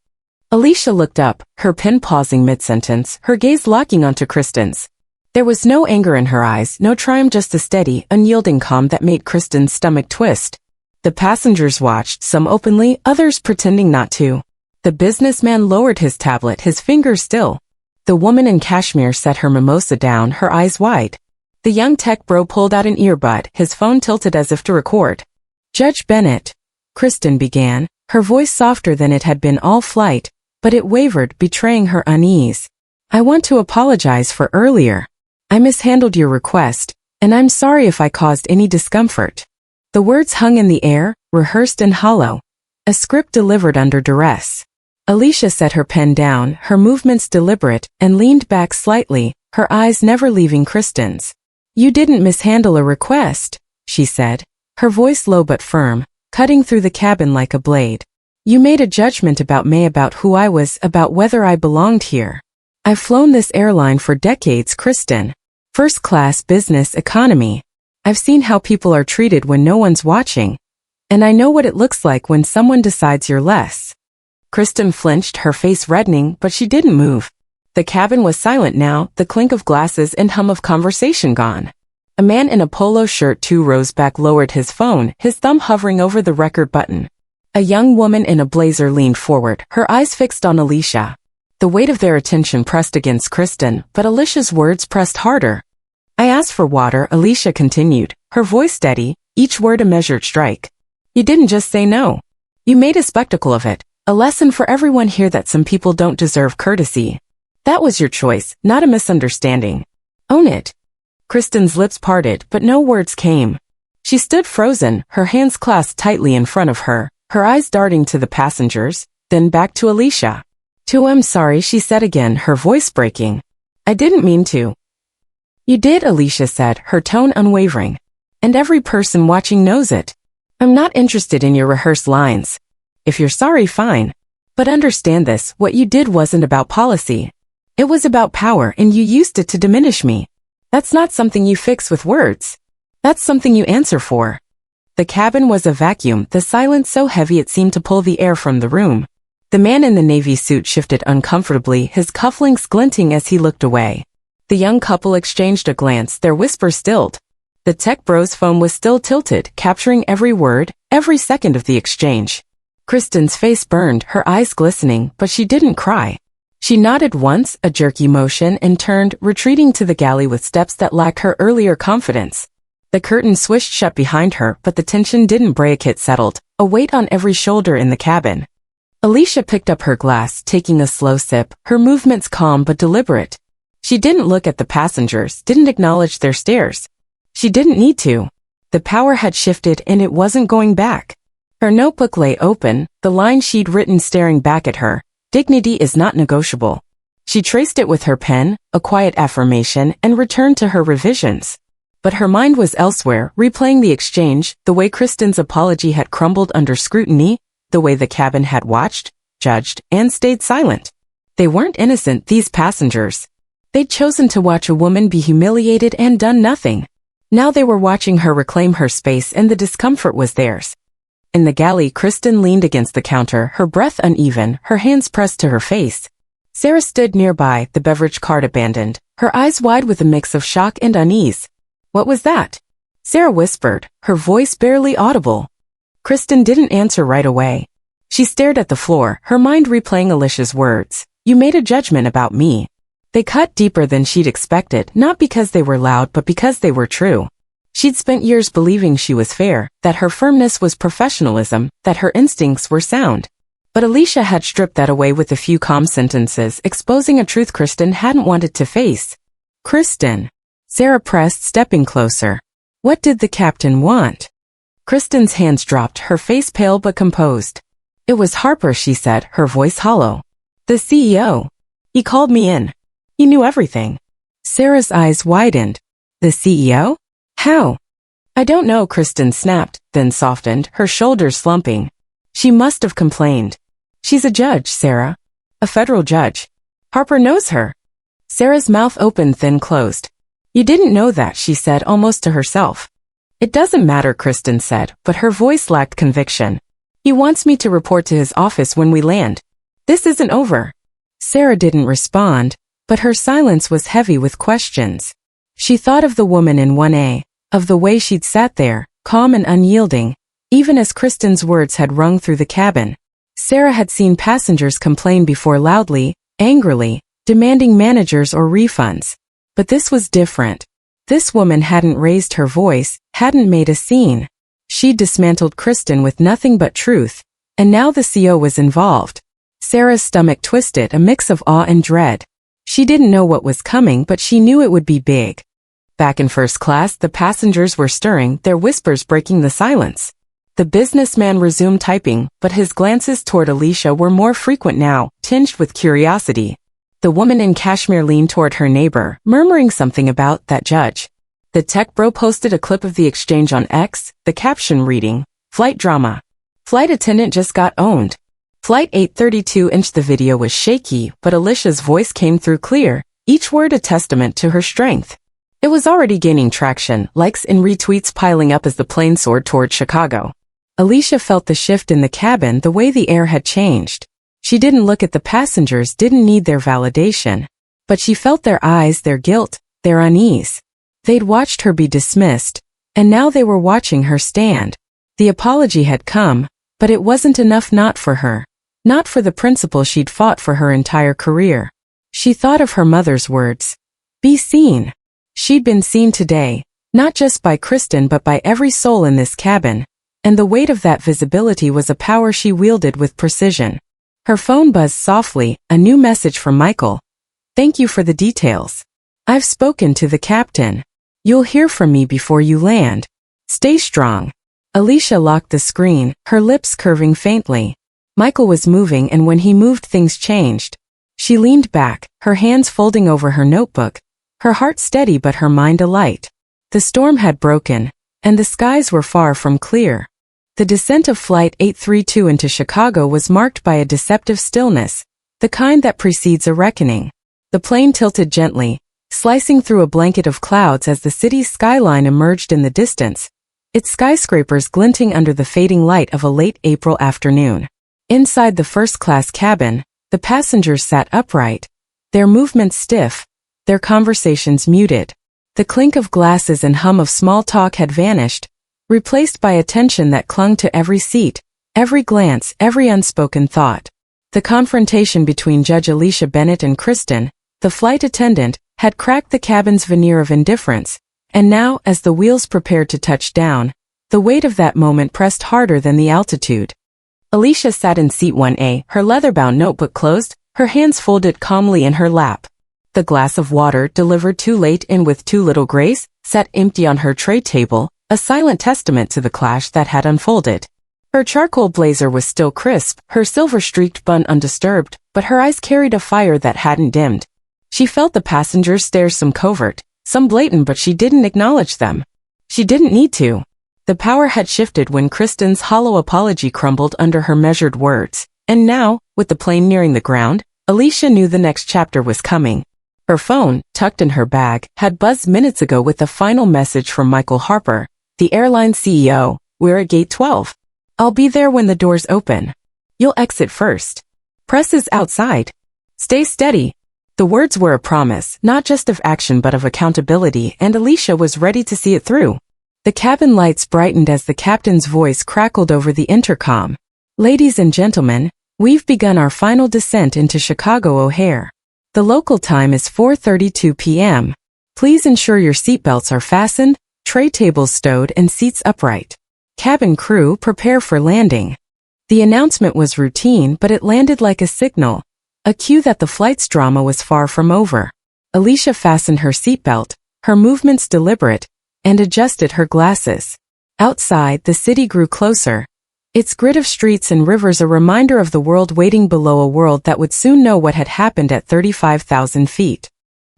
Alicia looked up, her pen pausing mid-sentence, her gaze locking onto Kristen's. There was no anger in her eyes, no triumph, just a steady, unyielding calm that made Kristen's stomach twist. The passengers watched, some openly, others pretending not to. The businessman lowered his tablet, his fingers still. The woman in cashmere set her mimosa down, her eyes wide. The young tech bro pulled out an earbud, his phone tilted as if to record. Judge Bennett, Kristen began, her voice softer than it had been all flight, but it wavered, betraying her unease. I want to apologize for earlier. I mishandled your request, and I'm sorry if I caused any discomfort. The words hung in the air, rehearsed and hollow. A script delivered under duress. Alicia set her pen down, her movements deliberate, and leaned back slightly, her eyes never leaving Kristen's. You didn't mishandle a request, she said, her voice low but firm, cutting through the cabin like a blade. You made a judgment about me, about who I was, about whether I belonged here. I've flown this airline for decades, Kristen. First class, business, economy. I've seen how people are treated when no one's watching. And I know what it looks like when someone decides you're less. Kristen flinched, her face reddening, but she didn't move. The cabin was silent now, the clink of glasses and hum of conversation gone. A man in a polo shirt 2 rows back lowered his phone, his thumb hovering over the record button. A young woman in a blazer leaned forward, her eyes fixed on Alicia. The weight of their attention pressed against Kristen, but Alicia's words pressed harder. I asked for water, Alicia continued, her voice steady, each word a measured strike. You didn't just say no. You made a spectacle of it, a lesson for everyone here that some people don't deserve courtesy. That was your choice, not a misunderstanding. Own it. Kristen's lips parted, but no words came. She stood frozen, her hands clasped tightly in front of her, her eyes darting to the passengers, then back to Alicia. I'm sorry, she said again, her voice breaking. I didn't mean to. You did, Alicia said, her tone unwavering. And every person watching knows it. I'm not interested in your rehearsed lines. If you're sorry, fine. But understand this, what you did wasn't about policy. It was about power, and you used it to diminish me. That's not something you fix with words. That's something you answer for. The cabin was a vacuum, the silence so heavy it seemed to pull the air from the room. The man in the navy suit shifted uncomfortably, his cufflinks glinting as he looked away. The young couple exchanged a glance, their whispers stilled. The tech bro's phone was still tilted, capturing every word, every second of the exchange. Kristen's face burned, her eyes glistening, but she didn't cry. She nodded once, a jerky motion, and turned, retreating to the galley with steps that lacked her earlier confidence. The curtain swished shut behind her, but the tension didn't break, it settled, a weight on every shoulder in the cabin. Alicia picked up her glass, taking a slow sip, her movements calm but deliberate. She didn't look at the passengers, didn't acknowledge their stares. She didn't need to. The power had shifted and it wasn't going back. Her notebook lay open, the line she'd written staring back at her. Dignity is not negotiable. She traced it with her pen, a quiet affirmation, and returned to her revisions. But her mind was elsewhere, replaying the exchange, the way Kristen's apology had crumbled under scrutiny, the way the cabin had watched, judged, and stayed silent. They weren't innocent, these passengers. They'd chosen to watch a woman be humiliated and done nothing. Now they were watching her reclaim her space, and the discomfort was theirs. In the galley, Kristen leaned against the counter, her breath uneven, her hands pressed to her face. Sarah stood nearby, the beverage cart abandoned, her eyes wide with a mix of shock and unease. "What was that?" Sarah whispered, her voice barely audible. Kristen didn't answer right away. She stared at the floor, her mind replaying Alicia's words. "You made a judgment about me." They cut deeper than she'd expected, not because they were loud but because they were true. She'd spent years believing she was fair, that her firmness was professionalism, that her instincts were sound. But Alicia had stripped that away with a few calm sentences, exposing a truth Kristen hadn't wanted to face. "Kristen." Sarah pressed, stepping closer. "What did the captain want?" Kristen's hands dropped, her face pale but composed. "It was Harper," she said, her voice hollow. "The CEO. He called me in. He knew everything." Sarah's eyes widened. "The CEO? How?" "I don't know," Kristen snapped, then softened, her shoulders slumping. "She must have complained. She's a judge, Sarah. A federal judge. Harper knows her." Sarah's mouth opened then closed. "You didn't know that," she said almost to herself. "It doesn't matter," Kristen said, but her voice lacked conviction. "He wants me to report to his office when we land. This isn't over." Sarah didn't respond, but her silence was heavy with questions. She thought of the woman in 1A, of the way she'd sat there, calm and unyielding, even as Kristen's words had rung through the cabin. Sarah had seen passengers complain before loudly, angrily, demanding managers or refunds. But this was different. This woman hadn't raised her voice, hadn't made a scene. She'd dismantled Kristen with nothing but truth, and now the CO was involved. Sarah's stomach twisted, a mix of awe and dread. She didn't know what was coming, but she knew it would be big. Back in first class, the passengers were stirring, their whispers breaking the silence. The businessman resumed typing, but his glances toward Alicia were more frequent now, tinged with curiosity. The woman in cashmere leaned toward her neighbor, murmuring something about that judge. The tech bro posted a clip of the exchange on X, the caption reading, "Flight drama. Flight attendant just got owned." Flight 832 The video was shaky, but Alicia's voice came through clear, each word a testament to her strength. It was already gaining traction, likes and retweets piling up as the plane soared toward Chicago. Alicia felt the shift in the cabin, the way the air had changed. She didn't look at the passengers, didn't need their validation. But she felt their eyes, their guilt, their unease. They'd watched her be dismissed, and now they were watching her stand. The apology had come, but it wasn't enough, not for her. Not for the principle she'd fought for her entire career. She thought of her mother's words. Be seen. She'd been seen today, not just by Kristen but by every soul in this cabin, and the weight of that visibility was a power she wielded with precision. Her phone buzzed softly, a new message from Michael. "Thank you for the details. I've spoken to the captain. You'll hear from me before you land. Stay strong." Alicia locked the screen, her lips curving faintly. Michael was moving, and when he moved things changed. She leaned back, her hands folding over her notebook, her heart steady but her mind alight. The storm had broken, and the skies were far from clear. The descent of Flight 832 into Chicago was marked by a deceptive stillness, the kind that precedes a reckoning. The plane tilted gently, slicing through a blanket of clouds as the city's skyline emerged in the distance, its skyscrapers glinting under the fading light of a late April afternoon. Inside the first-class cabin, the passengers sat upright, their movements stiff, their conversations muted. The clink of glasses and hum of small talk had vanished, replaced by a tension that clung to every seat, every glance, every unspoken thought. The confrontation between Judge Alicia Bennett and Kristen, the flight attendant, had cracked the cabin's veneer of indifference, and now, as the wheels prepared to touch down, the weight of that moment pressed harder than the altitude. Alicia sat in seat 1A, her leather-bound notebook closed, her hands folded calmly in her lap. The glass of water, delivered too late and with too little grace, sat empty on her tray table, a silent testament to the clash that had unfolded. Her charcoal blazer was still crisp, her silver-streaked bun undisturbed, but her eyes carried a fire that hadn't dimmed. She felt the passengers' stares, some covert, Some blatant, but she didn't acknowledge them. She didn't need to. The power had shifted when Kristen's hollow apology crumbled under her measured words. And now, with the plane nearing the ground, Alicia knew the next chapter was coming. Her phone, tucked in her bag, had buzzed minutes ago with a final message from Michael Harper, the airline CEO. "We're at gate 12. I'll be there when the doors open. You'll exit first. Press is outside. Stay steady." The words were a promise, not just of action but of accountability, and Alicia was ready to see it through. The cabin lights brightened as the captain's voice crackled over the intercom. "Ladies and gentlemen, we've begun our final descent into Chicago O'Hare. The local time is 4:32 p.m. Please ensure your seatbelts are fastened, tray tables stowed, and seats upright. Cabin crew, prepare for landing." The announcement was routine, but it landed like a signal, a cue that the flight's drama was far from over. Alicia fastened her seatbelt, her movements deliberate, and adjusted her glasses. Outside, the city grew closer, its grid of streets and rivers a reminder of the world waiting below, a world that would soon know what had happened at 35,000 feet.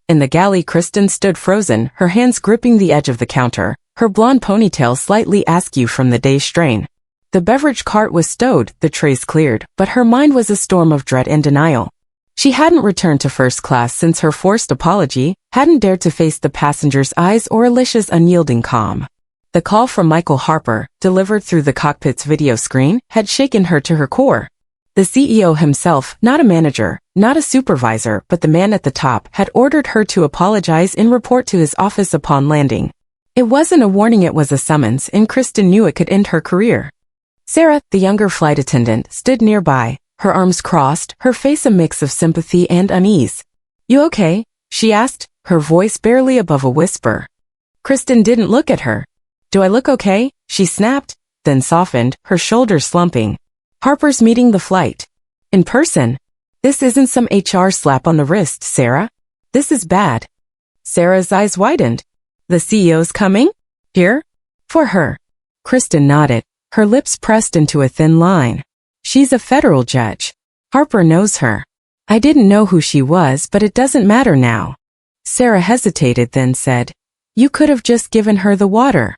In the galley, Kristen stood frozen, her hands gripping the edge of the counter, her blonde ponytail slightly askew from the day's strain. The beverage cart was stowed, the trays cleared, but her mind was a storm of dread and denial. She hadn't returned to first class since her forced apology, hadn't dared to face the passengers' eyes or Alicia's unyielding calm. The call from Michael Harper, delivered through the cockpit's video screen, had shaken her to her core. The CEO himself, not a manager, not a supervisor, but the man at the top, had ordered her to apologize and report to his office upon landing. It wasn't a warning, it was a summons, and Kristen knew it could end her career. Sarah, the younger flight attendant, stood nearby, her arms crossed, her face a mix of sympathy and unease. "You okay?" she asked, her voice barely above a whisper. Kristen didn't look at her. "Do I look okay?" she snapped, then softened, her shoulders slumping. "Harper's meeting the flight. In person. This isn't some HR slap on the wrist, Sarah. This is bad." Sarah's eyes widened. "The CEO's coming? Here? For her?" Kristen nodded, her lips pressed into a thin line. "She's a federal judge. Harper knows her. I didn't know who she was, but it doesn't matter now." Sarah hesitated, then said, "You could have just given her the water."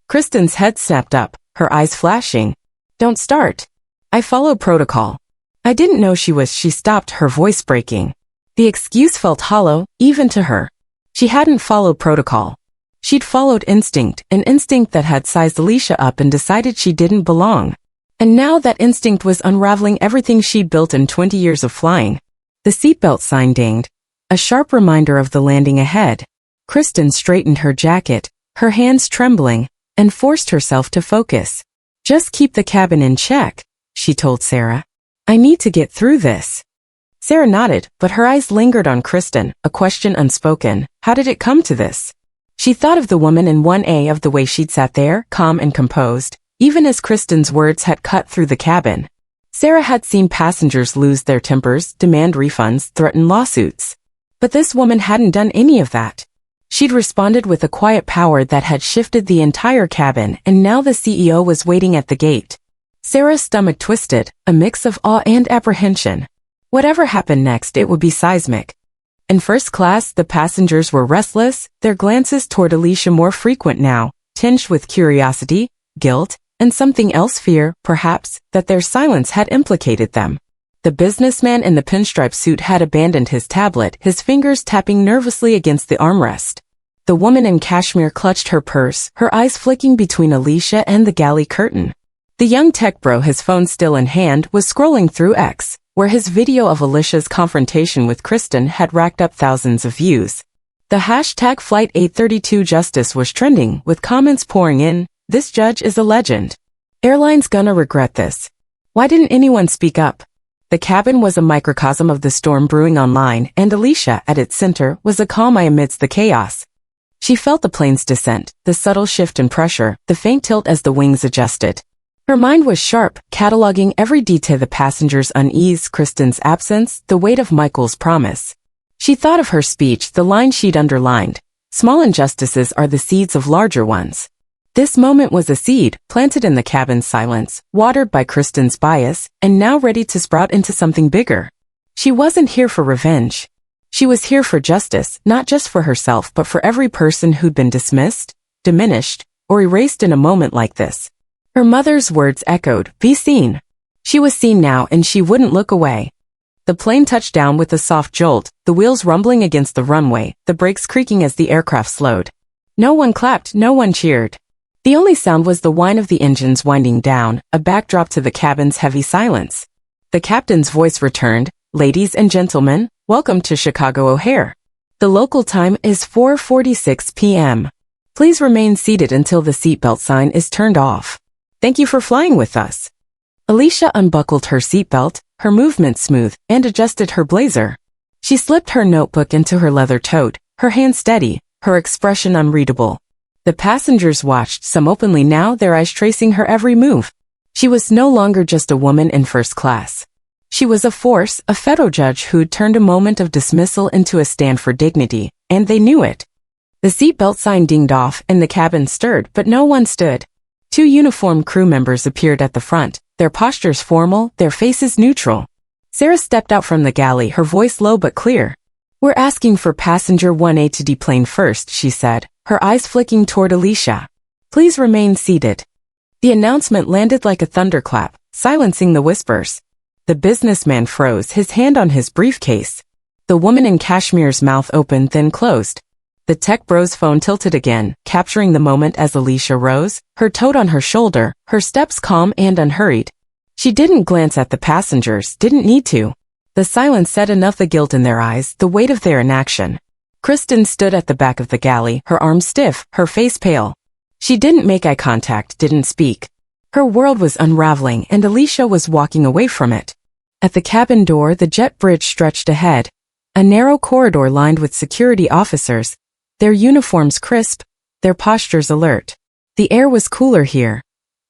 Kristen's head snapped up, her eyes flashing. "Don't start. I follow protocol." "I didn't know she stopped, her voice breaking. The excuse felt hollow, even to her. She hadn't followed protocol. She'd followed instinct, an instinct that had sized Alicia up and decided she didn't belong. And now that instinct was unraveling everything she'd built in 20 years of flying. The seatbelt sign dinged, a sharp reminder of the landing ahead. Kristen straightened her jacket, her hands trembling, and forced herself to focus. "Just keep the cabin in check," she told Sarah. "I need to get through this." Sarah nodded, but her eyes lingered on Kristen, a question unspoken. How did it come to this? She thought of the woman in 1A, of the way she'd sat there, calm and composed, even as Kristen's words had cut through the cabin. Sarah had seen passengers lose their tempers, demand refunds, threaten lawsuits. But this woman hadn't done any of that. She'd responded with a quiet power that had shifted the entire cabin, and now the CEO was waiting at the gate. Sarah's stomach twisted, a mix of awe and apprehension. Whatever happened next, it would be seismic. In first class, the passengers were restless, their glances toward Alicia more frequent now, tinged with curiosity, guilt, and something else, fear, perhaps, that their silence had implicated them. The businessman in the pinstripe suit had abandoned his tablet, his fingers tapping nervously against the armrest. The woman in cashmere clutched her purse, her eyes flicking between Alicia and the galley curtain. The young tech bro, his phone still in hand, was scrolling through X, where his video of Alicia's confrontation with Kristen had racked up thousands of views. The hashtag Flight 832 Justice was trending, with comments pouring in. "This judge is a legend. Airline's gonna regret this. Why didn't anyone speak up?" The cabin was a microcosm of the storm brewing online, and Alicia, at its center, was a calm eye amidst the chaos. She felt the plane's descent, the subtle shift in pressure, the faint tilt as the wings adjusted. Her mind was sharp, cataloging every detail: the passengers' unease, Kristen's absence, the weight of Michael's promise. She thought of her speech, the line she'd underlined. "Small injustices are the seeds of larger ones." This moment was a seed, planted in the cabin's silence, watered by Kristen's bias, and now ready to sprout into something bigger. She wasn't here for revenge. She was here for justice, not just for herself but for every person who'd been dismissed, diminished, or erased in a moment like this. Her mother's words echoed, "Be seen." She was seen now and she wouldn't look away. The plane touched down with a soft jolt, the wheels rumbling against the runway, the brakes creaking as the aircraft slowed. No one clapped, no one cheered. The only sound was the whine of the engines winding down, a backdrop to the cabin's heavy silence. The captain's voice returned, "Ladies and gentlemen, welcome to Chicago O'Hare. The local time is 4:46 p.m. Please remain seated until the seatbelt sign is turned off. Thank you for flying with us." Alicia unbuckled her seatbelt, her movement smooth, and adjusted her blazer. She slipped her notebook into her leather tote, her hand steady, her expression unreadable. The passengers watched, some openly now, their eyes tracing her every move. She was no longer just a woman in first class. She was a force, a federal judge who'd turned a moment of dismissal into a stand for dignity, and they knew it. The seatbelt sign dinged off and the cabin stirred, but no one stood. Two uniformed crew members appeared at the front, their postures formal, their faces neutral. Sarah stepped out from the galley, her voice low but clear. "We're asking for passenger 1A to deplane first," she said, her eyes flicking toward Alicia. "Please remain seated." The announcement landed like a thunderclap, silencing the whispers. The businessman froze, his hand on his briefcase. The woman in cashmere's mouth opened then closed. The tech bro's phone tilted again, capturing the moment as Alicia rose, her tote on her shoulder, her steps calm and unhurried. She didn't glance at the passengers, didn't need to. The silence said enough, the guilt in their eyes, the weight of their inaction. Kristen stood at the back of the galley, her arms stiff, her face pale. She didn't make eye contact, didn't speak. Her world was unraveling and Alicia was walking away from it. At the cabin door, the jet bridge stretched ahead. A narrow corridor lined with security officers, their uniforms crisp, their postures alert. The air was cooler here,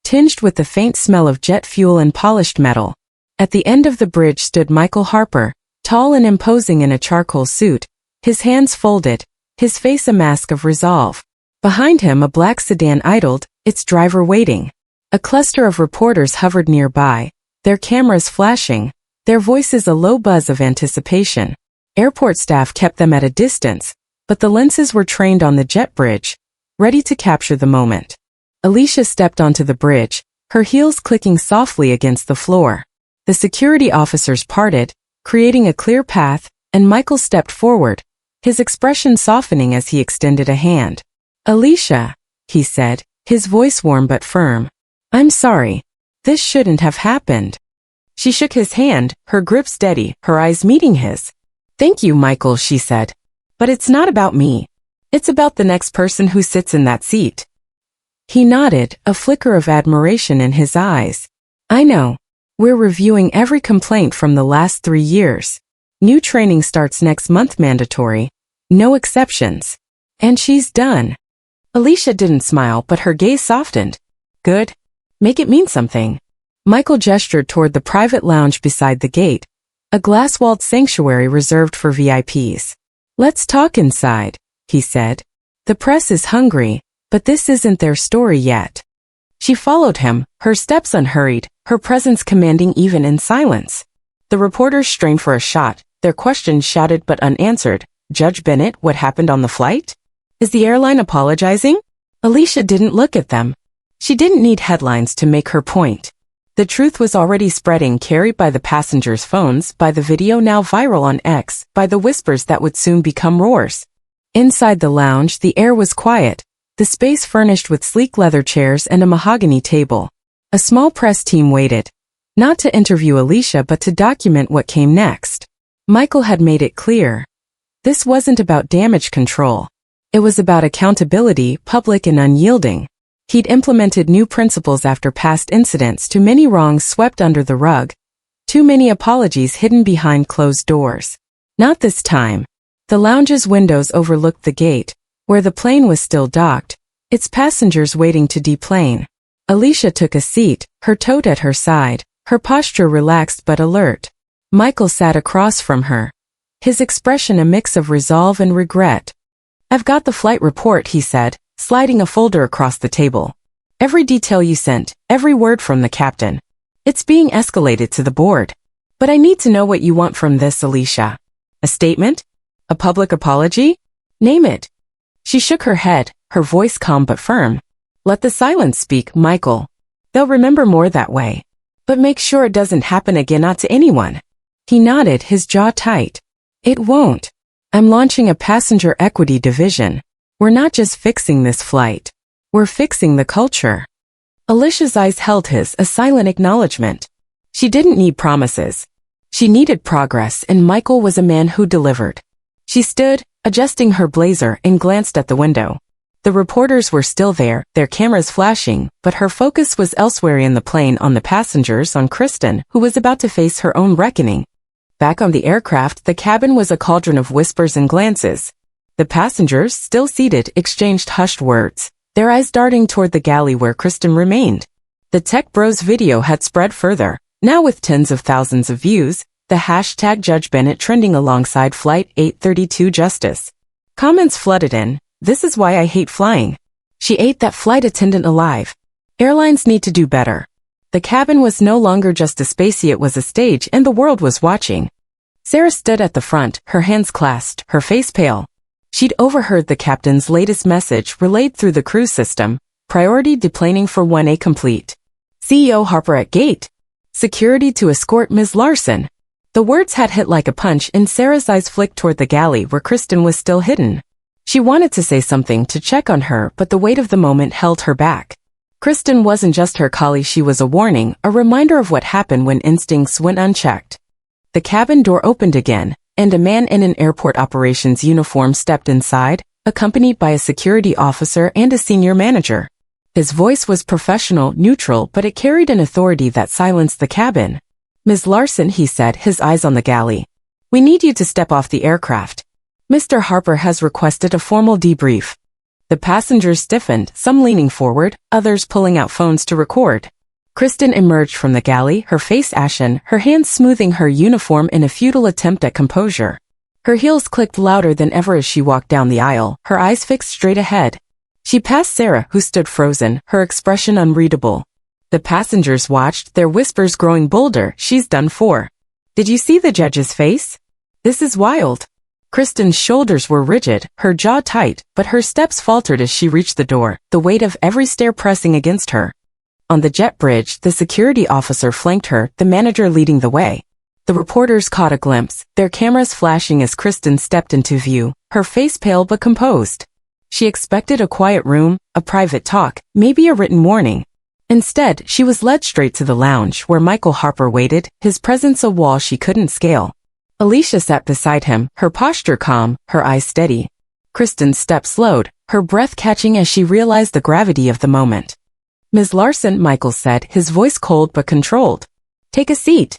tinged with the faint smell of jet fuel and polished metal. At the end of the bridge stood Michael Harper, tall and imposing in a charcoal suit, his hands folded, his face a mask of resolve. Behind him a black sedan idled, its driver waiting. A cluster of reporters hovered nearby, their cameras flashing, their voices a low buzz of anticipation. Airport staff kept them at a distance, but the lenses were trained on the jet bridge, ready to capture the moment. Alicia stepped onto the bridge, her heels clicking softly against the floor. The security officers parted, creating a clear path, and Michael stepped forward, his expression softening as he extended a hand. "Alicia," he said, his voice warm but firm. "I'm sorry. This shouldn't have happened." She shook his hand, her grip steady, her eyes meeting his. "Thank you, Michael," she said. "But it's not about me. It's about the next person who sits in that seat." He nodded, a flicker of admiration in his eyes. "I know. We're reviewing every complaint from the last 3 years. New training starts next month, mandatory. No exceptions." And she's done. Alicia didn't smile, but her gaze softened. "Good. Make it mean something." Michael gestured toward the private lounge beside the gate, a glass-walled sanctuary reserved for VIPs. "Let's talk inside," he said. "The press is hungry, but this isn't their story yet." She followed him, her steps unhurried, her presence commanding even in silence. The reporters strained for a shot, their questions shouted but unanswered. "Judge Bennett, what happened on the flight? Is the airline apologizing?" Alicia didn't look at them. She didn't need headlines to make her point. The truth was already spreading, carried by the passengers' phones, by the video now viral on X, by the whispers that would soon become roars. Inside the lounge, the air was quiet, the space furnished with sleek leather chairs and a mahogany table. A small press team waited, not to interview Alicia but to document what came next. Michael had made it clear. This wasn't about damage control. It was about accountability, public and unyielding. He'd implemented new principles after past incidents, too many wrongs swept under the rug, too many apologies hidden behind closed doors. Not this time. The lounge's windows overlooked the gate, where the plane was still docked, its passengers waiting to deplane. Alicia took a seat, her tote at her side, her posture relaxed but alert. Michael sat across from her, his expression a mix of resolve and regret. "I've got the flight report," he said, sliding a folder across the table. "Every detail you sent, every word from the captain. It's being escalated to the board. But I need to know what you want from this, Alicia. A statement? A public apology? Name it. She shook her head, her voice calm but firm. Let the silence speak, Michael. They'll remember more that way. But make sure it doesn't happen again, not to anyone. He nodded, his jaw tight. It won't. I'm launching a passenger equity division. We're not just fixing this flight. We're fixing the culture. Alicia's eyes held his, a silent acknowledgement. She didn't need promises. She needed progress, and Michael was a man who delivered. She stood, adjusting her blazer, and glanced at the window. The reporters were still there, their cameras flashing, but her focus was elsewhere in the plane, on the passengers, on Kristen, who was about to face her own reckoning. Back on the aircraft, the cabin was a cauldron of whispers and glances. The passengers, still seated, exchanged hushed words, their eyes darting toward the galley where Kristen remained. The Tech Bros video had spread further, now with tens of thousands of views, the hashtag Judge Bennett trending alongside Flight 832 Justice. Comments flooded in. This is why I hate flying. She ate that flight attendant alive. Airlines need to do better. The cabin was no longer just a spacey, it was a stage, and the world was watching. Sarah stood at the front, her hands clasped, her face pale. She'd overheard the captain's latest message relayed through the crew system. Priority deplaning for 1A complete. CEO Harper at gate. Security to escort Ms. Larson. The words had hit like a punch, and Sarah's eyes flicked toward the galley where Kristen was still hidden. She wanted to say something, to check on her, but the weight of the moment held her back. Kristen wasn't just her colleague, she was a warning, a reminder of what happened when instincts went unchecked. The cabin door opened again, and a man in an airport operations uniform stepped inside, accompanied by a security officer and a senior manager. His voice was professional, neutral, but it carried an authority that silenced the cabin. Ms. Larson, he said, his eyes on the galley. We need you to step off the aircraft. Mr. Harper has requested a formal debrief. The passengers stiffened, some leaning forward, others pulling out phones to record. Kristen emerged from the galley, her face ashen, her hands smoothing her uniform in a futile attempt at composure. Her heels clicked louder than ever as she walked down the aisle, her eyes fixed straight ahead. She passed Sarah, who stood frozen, her expression unreadable. The passengers watched, their whispers growing bolder. She's done for. Did you see the judge's face? This is wild. Kristen's shoulders were rigid, her jaw tight, but her steps faltered as she reached the door, the weight of every stare pressing against her. On the jet bridge, the security officer flanked her, the manager leading the way. The reporters caught a glimpse, their cameras flashing as Kristen stepped into view, her face pale but composed. She expected a quiet room, a private talk, maybe a written warning. Instead, she was led straight to the lounge where Michael Harper waited, his presence a wall she couldn't scale. Alicia sat beside him, her posture calm, her eyes steady. Kristen's steps slowed, her breath catching as she realized the gravity of the moment. Ms. Larson, Michael said, his voice cold but controlled. Take a seat.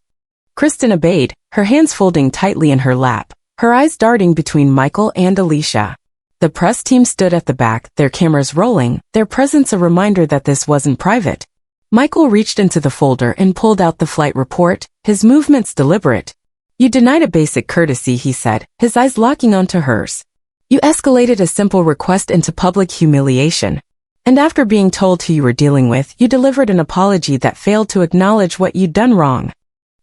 Kristen obeyed, her hands folding tightly in her lap, her eyes darting between Michael and Alicia. The press team stood at the back, their cameras rolling, their presence a reminder that this wasn't private. Michael reached into the folder and pulled out the flight report, his movements deliberate. You denied a basic courtesy, he said, his eyes locking onto hers. You escalated a simple request into public humiliation. And after being told who you were dealing with, you delivered an apology that failed to acknowledge what you'd done wrong.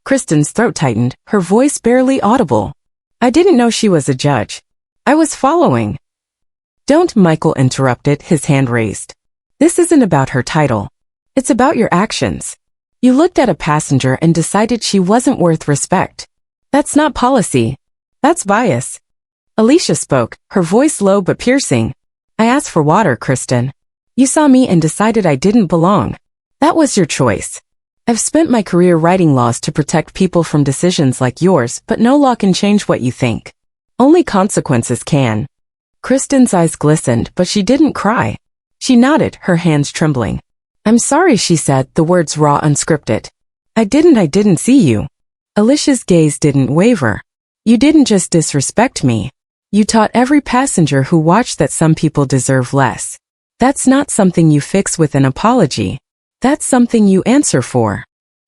Kristen's throat tightened, her voice barely audible. I didn't know she was a judge. I was following. Don't, Michael interrupted, his hand raised. This isn't about her title. It's about your actions. You looked at a passenger and decided she wasn't worth respect. That's not policy. That's bias. Alicia spoke, her voice low but piercing. I asked for water, Kristen. You saw me and decided I didn't belong. That was your choice. I've spent my career writing laws to protect people from decisions like yours, but no law can change what you think. Only consequences can. Kristen's eyes glistened, but she didn't cry. She nodded, her hands trembling. I'm sorry, she said, the words raw, unscripted. I didn't see you. Alicia's gaze didn't waver. You didn't just disrespect me. You taught every passenger who watched that some people deserve less. That's not something you fix with an apology. That's something you answer for.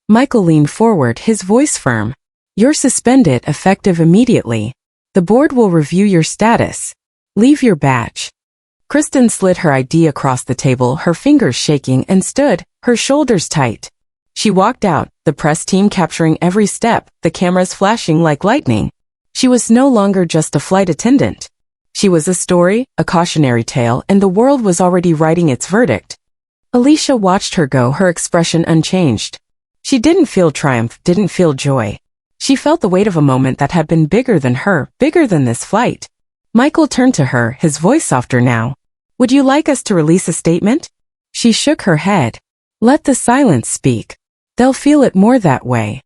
Michael leaned forward, his voice firm. You're suspended, effective immediately. The board will review your status. Leave your badge. Kristen slid her ID across the table, her fingers shaking, and stood, her shoulders tight. She walked out, the press team capturing every step, the cameras flashing like lightning. She was no longer just a flight attendant. She was a story, a cautionary tale, and the world was already writing its verdict. Alicia watched her go, her expression unchanged. She didn't feel triumph, didn't feel joy. She felt the weight of a moment that had been bigger than her, bigger than this flight. Michael turned to her, his voice softer now. "Would you like us to release a statement?" She shook her head. "Let the silence speak. They'll feel it more that way."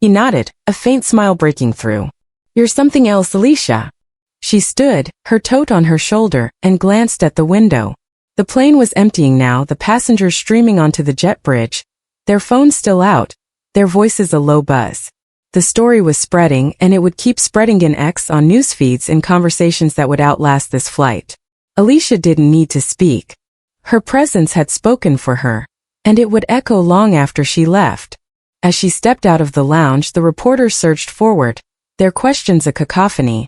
He nodded, a faint smile breaking through. "You're something else, Alicia." She stood, her tote on her shoulder, and glanced at the window. The plane was emptying now, the passengers streaming onto the jet bridge, their phones still out, their voices a low buzz. The story was spreading, and it would keep spreading in X on news feeds in conversations that would outlast this flight. Alicia didn't need to speak. Her presence had spoken for her, and it would echo long after she left. As she stepped out of the lounge, the reporters surged forward, their questions a cacophony.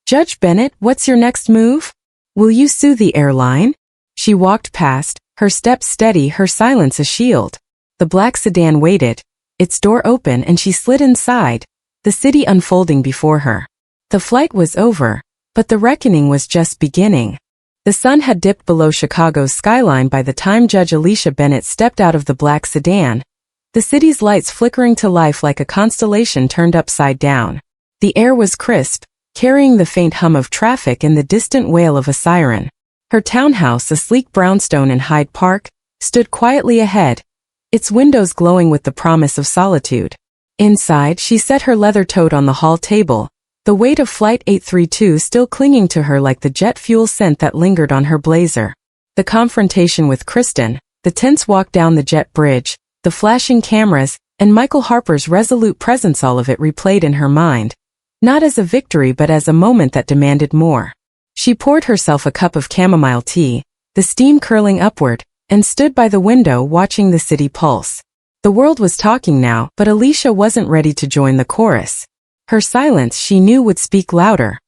"Judge Bennett, what's your next move? Will you sue the airline?" She walked past, her steps steady, her silence a shield. The black sedan waited, its door open, and she slid inside, the city unfolding before her. The flight was over, but the reckoning was just beginning. The sun had dipped below Chicago's skyline by the time Judge Alicia Bennett stepped out of the black sedan, the city's lights flickering to life like a constellation turned upside down. The air was crisp, carrying the faint hum of traffic and the distant wail of a siren. Her townhouse, a sleek brownstone in Hyde Park, stood quietly ahead, its windows glowing with the promise of solitude. Inside, she set her leather tote on the hall table, the weight of Flight 832 still clinging to her like the jet fuel scent that lingered on her blazer. The confrontation with Kristen, the tense walk down the jet bridge, the flashing cameras, and Michael Harper's resolute presence, all of it replayed in her mind. Not as a victory but as a moment that demanded more. She poured herself a cup of chamomile tea, the steam curling upward, and stood by the window watching the city pulse. The world was talking now, but Alicia wasn't ready to join the chorus. Her silence, she knew, would speak louder.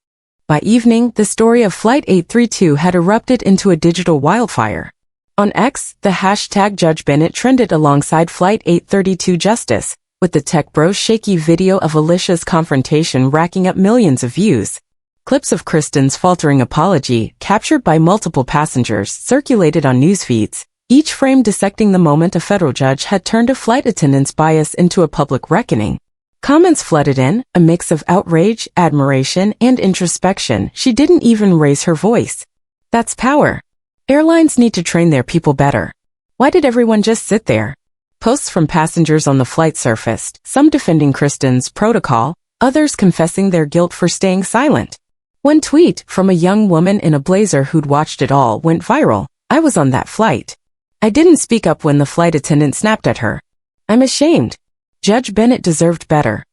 By evening, the story of Flight 832 had erupted into a digital wildfire. On X, the hashtag Judge Bennett trended alongside Flight 832 Justice, with the tech bros' shaky video of Alicia's confrontation racking up millions of views. Clips of Kristen's faltering apology, captured by multiple passengers, circulated on news feeds, each frame dissecting the moment a federal judge had turned a flight attendant's bias into a public reckoning. Comments flooded in, a mix of outrage, admiration, and introspection. She didn't even raise her voice. That's power. Airlines need to train their people better. Why did everyone just sit there? Posts from passengers on the flight surfaced, some defending Kristen's protocol, others confessing their guilt for staying silent. One tweet, from a young woman in a blazer who'd watched it all, went viral. "I was on that flight. I didn't speak up when the flight attendant snapped at her. I'm ashamed. Judge Bennett deserved better."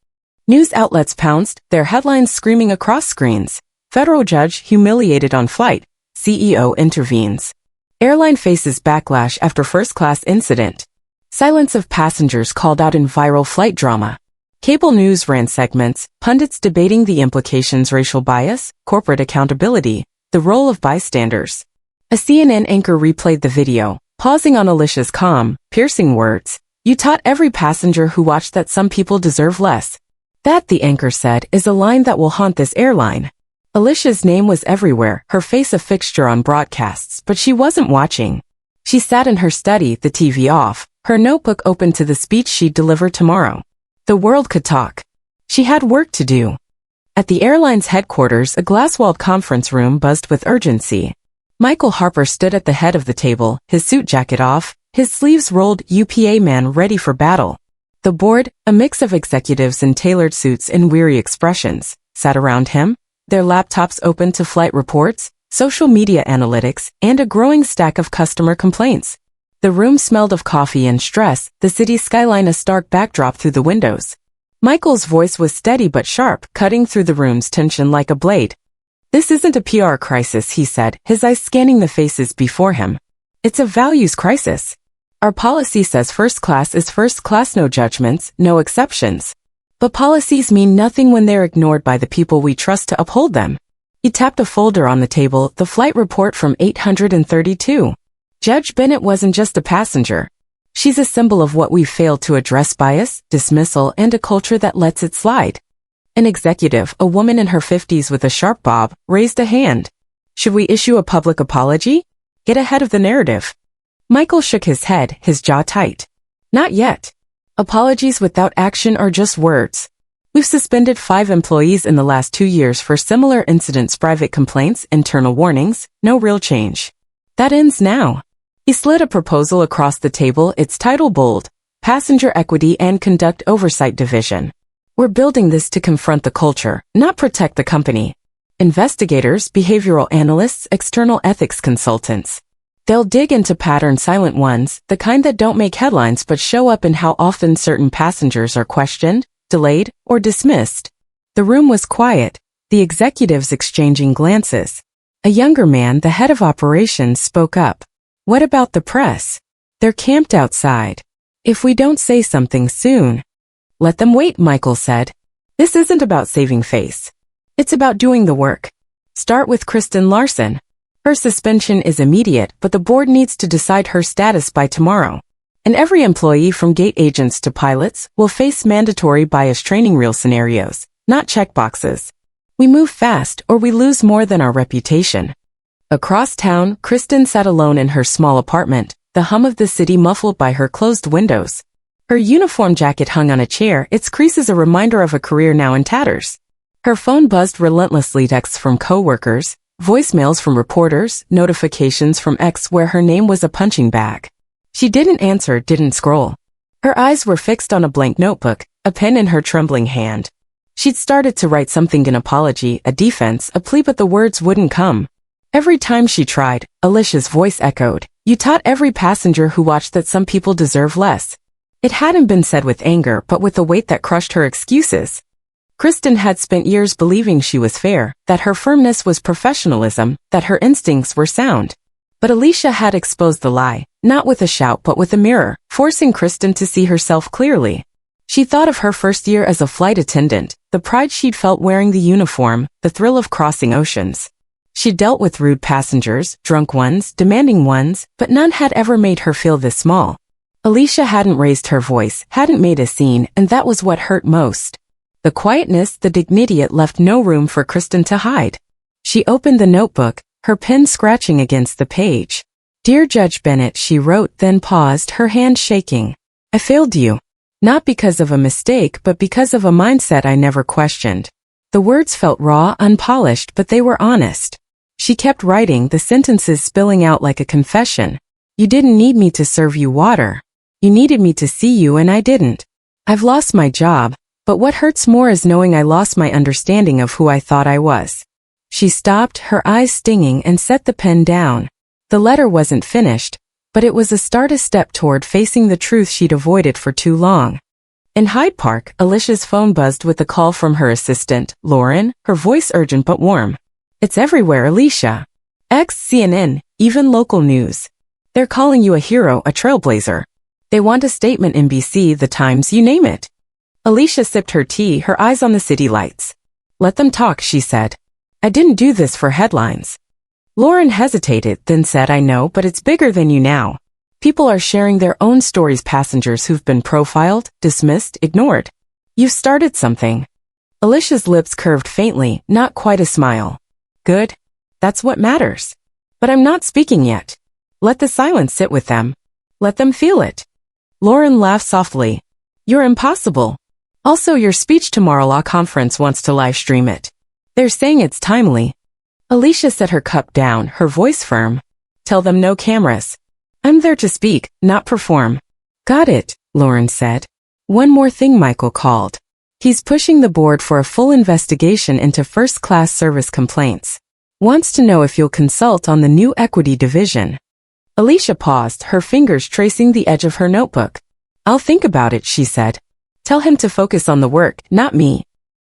News outlets pounced, their headlines screaming across screens. Federal judge humiliated on flight. CEO intervenes. Airline faces backlash after first-class incident. Silence of passengers called out in viral flight drama. Cable news ran segments, pundits debating the implications: racial bias, corporate accountability, the role of bystanders. A CNN anchor replayed the video, pausing on Alicia's calm, piercing words. "You taught every passenger who watched that some people deserve less." That, the anchor said, is a line that will haunt this airline. Alicia's name was everywhere, her face a fixture on broadcasts, but she wasn't watching. She sat in her study, the TV off, her notebook open to the speech she'd deliver tomorrow. The world could talk. She had work to do. At the airline's headquarters, a glass-walled conference room buzzed with urgency. Michael Harper stood at the head of the table, his suit jacket off, his sleeves rolled, UPA man ready for battle. The board, a mix of executives in tailored suits and weary expressions, sat around him, their laptops open to flight reports, social media analytics, and a growing stack of customer complaints. The room smelled of coffee and stress, the city's skyline a stark backdrop through the windows. Michael's voice was steady but sharp, cutting through the room's tension like a blade. "This isn't a PR crisis," he said, his eyes scanning the faces before him. "It's a values crisis. Our policy says first class is first class, no judgments, no exceptions. But policies mean nothing when they're ignored by the people we trust to uphold them." He tapped a folder on the table, the flight report from 832. Judge Bennett wasn't just a passenger. She's a symbol of what we've failed to address: bias, dismissal, and a culture that lets it slide. An executive, a woman in her 50s with a sharp bob, raised a hand. Should we issue a public apology? Get ahead of the narrative. Michael shook his head, his jaw tight. Not yet. Apologies without action are just words. We've suspended 5 employees in the last 2 years for similar incidents, private complaints, internal warnings, no real change. That ends now. He slid a proposal across the table, its title bold, Passenger Equity and Conduct Oversight Division. We're building this to confront the culture, not protect the company. Investigators, behavioral analysts, external ethics consultants. They'll dig into pattern silent ones, the kind that don't make headlines but show up in how often certain passengers are questioned, delayed, or dismissed. The room was quiet, the executives exchanging glances. A younger man, the head of operations, spoke up. What about the press? They're camped outside. If we don't say something soon. Let them wait, Michael said. This isn't about saving face. It's about doing the work. Start with Kristen Larson. Her suspension is immediate, but the board needs to decide her status by tomorrow. And every employee from gate agents to pilots will face mandatory bias training, real scenarios, not checkboxes. We move fast or we lose more than our reputation. Across town, Kristen sat alone in her small apartment, the hum of the city muffled by her closed windows. Her uniform jacket hung on a chair, its creases a reminder of a career now in tatters. Her phone buzzed relentlessly, texts from coworkers, voicemails from reporters, notifications from X where her name was a punching bag. She didn't answer, didn't scroll. Her eyes were fixed on a blank notebook, a pen in her trembling hand. She'd started to write something, an apology, a defense, a plea, but the words wouldn't come. Every time she tried, Alicia's voice echoed. You taught every passenger who watched that some people deserve less. It hadn't been said with anger, but with a weight that crushed her excuses. Kristen had spent years believing she was fair, that her firmness was professionalism, that her instincts were sound. But Alicia had exposed the lie, not with a shout but with a mirror, forcing Kristen to see herself clearly. She thought of her first year as a flight attendant, the pride she'd felt wearing the uniform, the thrill of crossing oceans. She dealt with rude passengers, drunk ones, demanding ones, but none had ever made her feel this small. Alicia hadn't raised her voice, hadn't made a scene, and that was what hurt most. The quietness, the dignity, it left no room for Kristen to hide. She opened the notebook, her pen scratching against the page. Dear Judge Bennett, she wrote, then paused, her hand shaking. I failed you. Not because of a mistake, but because of a mindset I never questioned. The words felt raw, unpolished, but they were honest. She kept writing, the sentences spilling out like a confession. You didn't need me to serve you water. You needed me to see you and I didn't. I've lost my job, but what hurts more is knowing I lost my understanding of who I thought I was. She stopped, her eyes stinging, and set the pen down. The letter wasn't finished, but it was a step toward facing the truth she'd avoided for too long. In Hyde Park, Alicia's phone buzzed with a call from her assistant, Lauren, her voice urgent but warm. It's everywhere, Alicia. X, CNN, even local news. They're calling you a hero, a trailblazer. They want a statement, NBC, The Times, you name it. Alicia sipped her tea, her eyes on the city lights. Let them talk, she said. I didn't do this for headlines. Lauren hesitated, then said, I know, but it's bigger than you now. People are sharing their own stories, passengers who've been profiled, dismissed, ignored. You've started something. Alicia's lips curved faintly, not quite a smile. Good. That's what matters. But I'm not speaking yet. Let the silence sit with them. Let them feel it. Lauren laughed softly. You're impossible. Also, your speech tomorrow, law conference wants to live stream it. They're saying it's timely. Alicia set her cup down, her voice firm. Tell them no cameras. I'm there to speak, not perform. Got it, Lauren said. One more thing, Michael called. He's pushing the board for a full investigation into first-class service complaints. Wants to know if you'll consult on the new equity division. Alicia paused, her fingers tracing the edge of her notebook. I'll think about it, she said. Tell him to focus on the work, not me.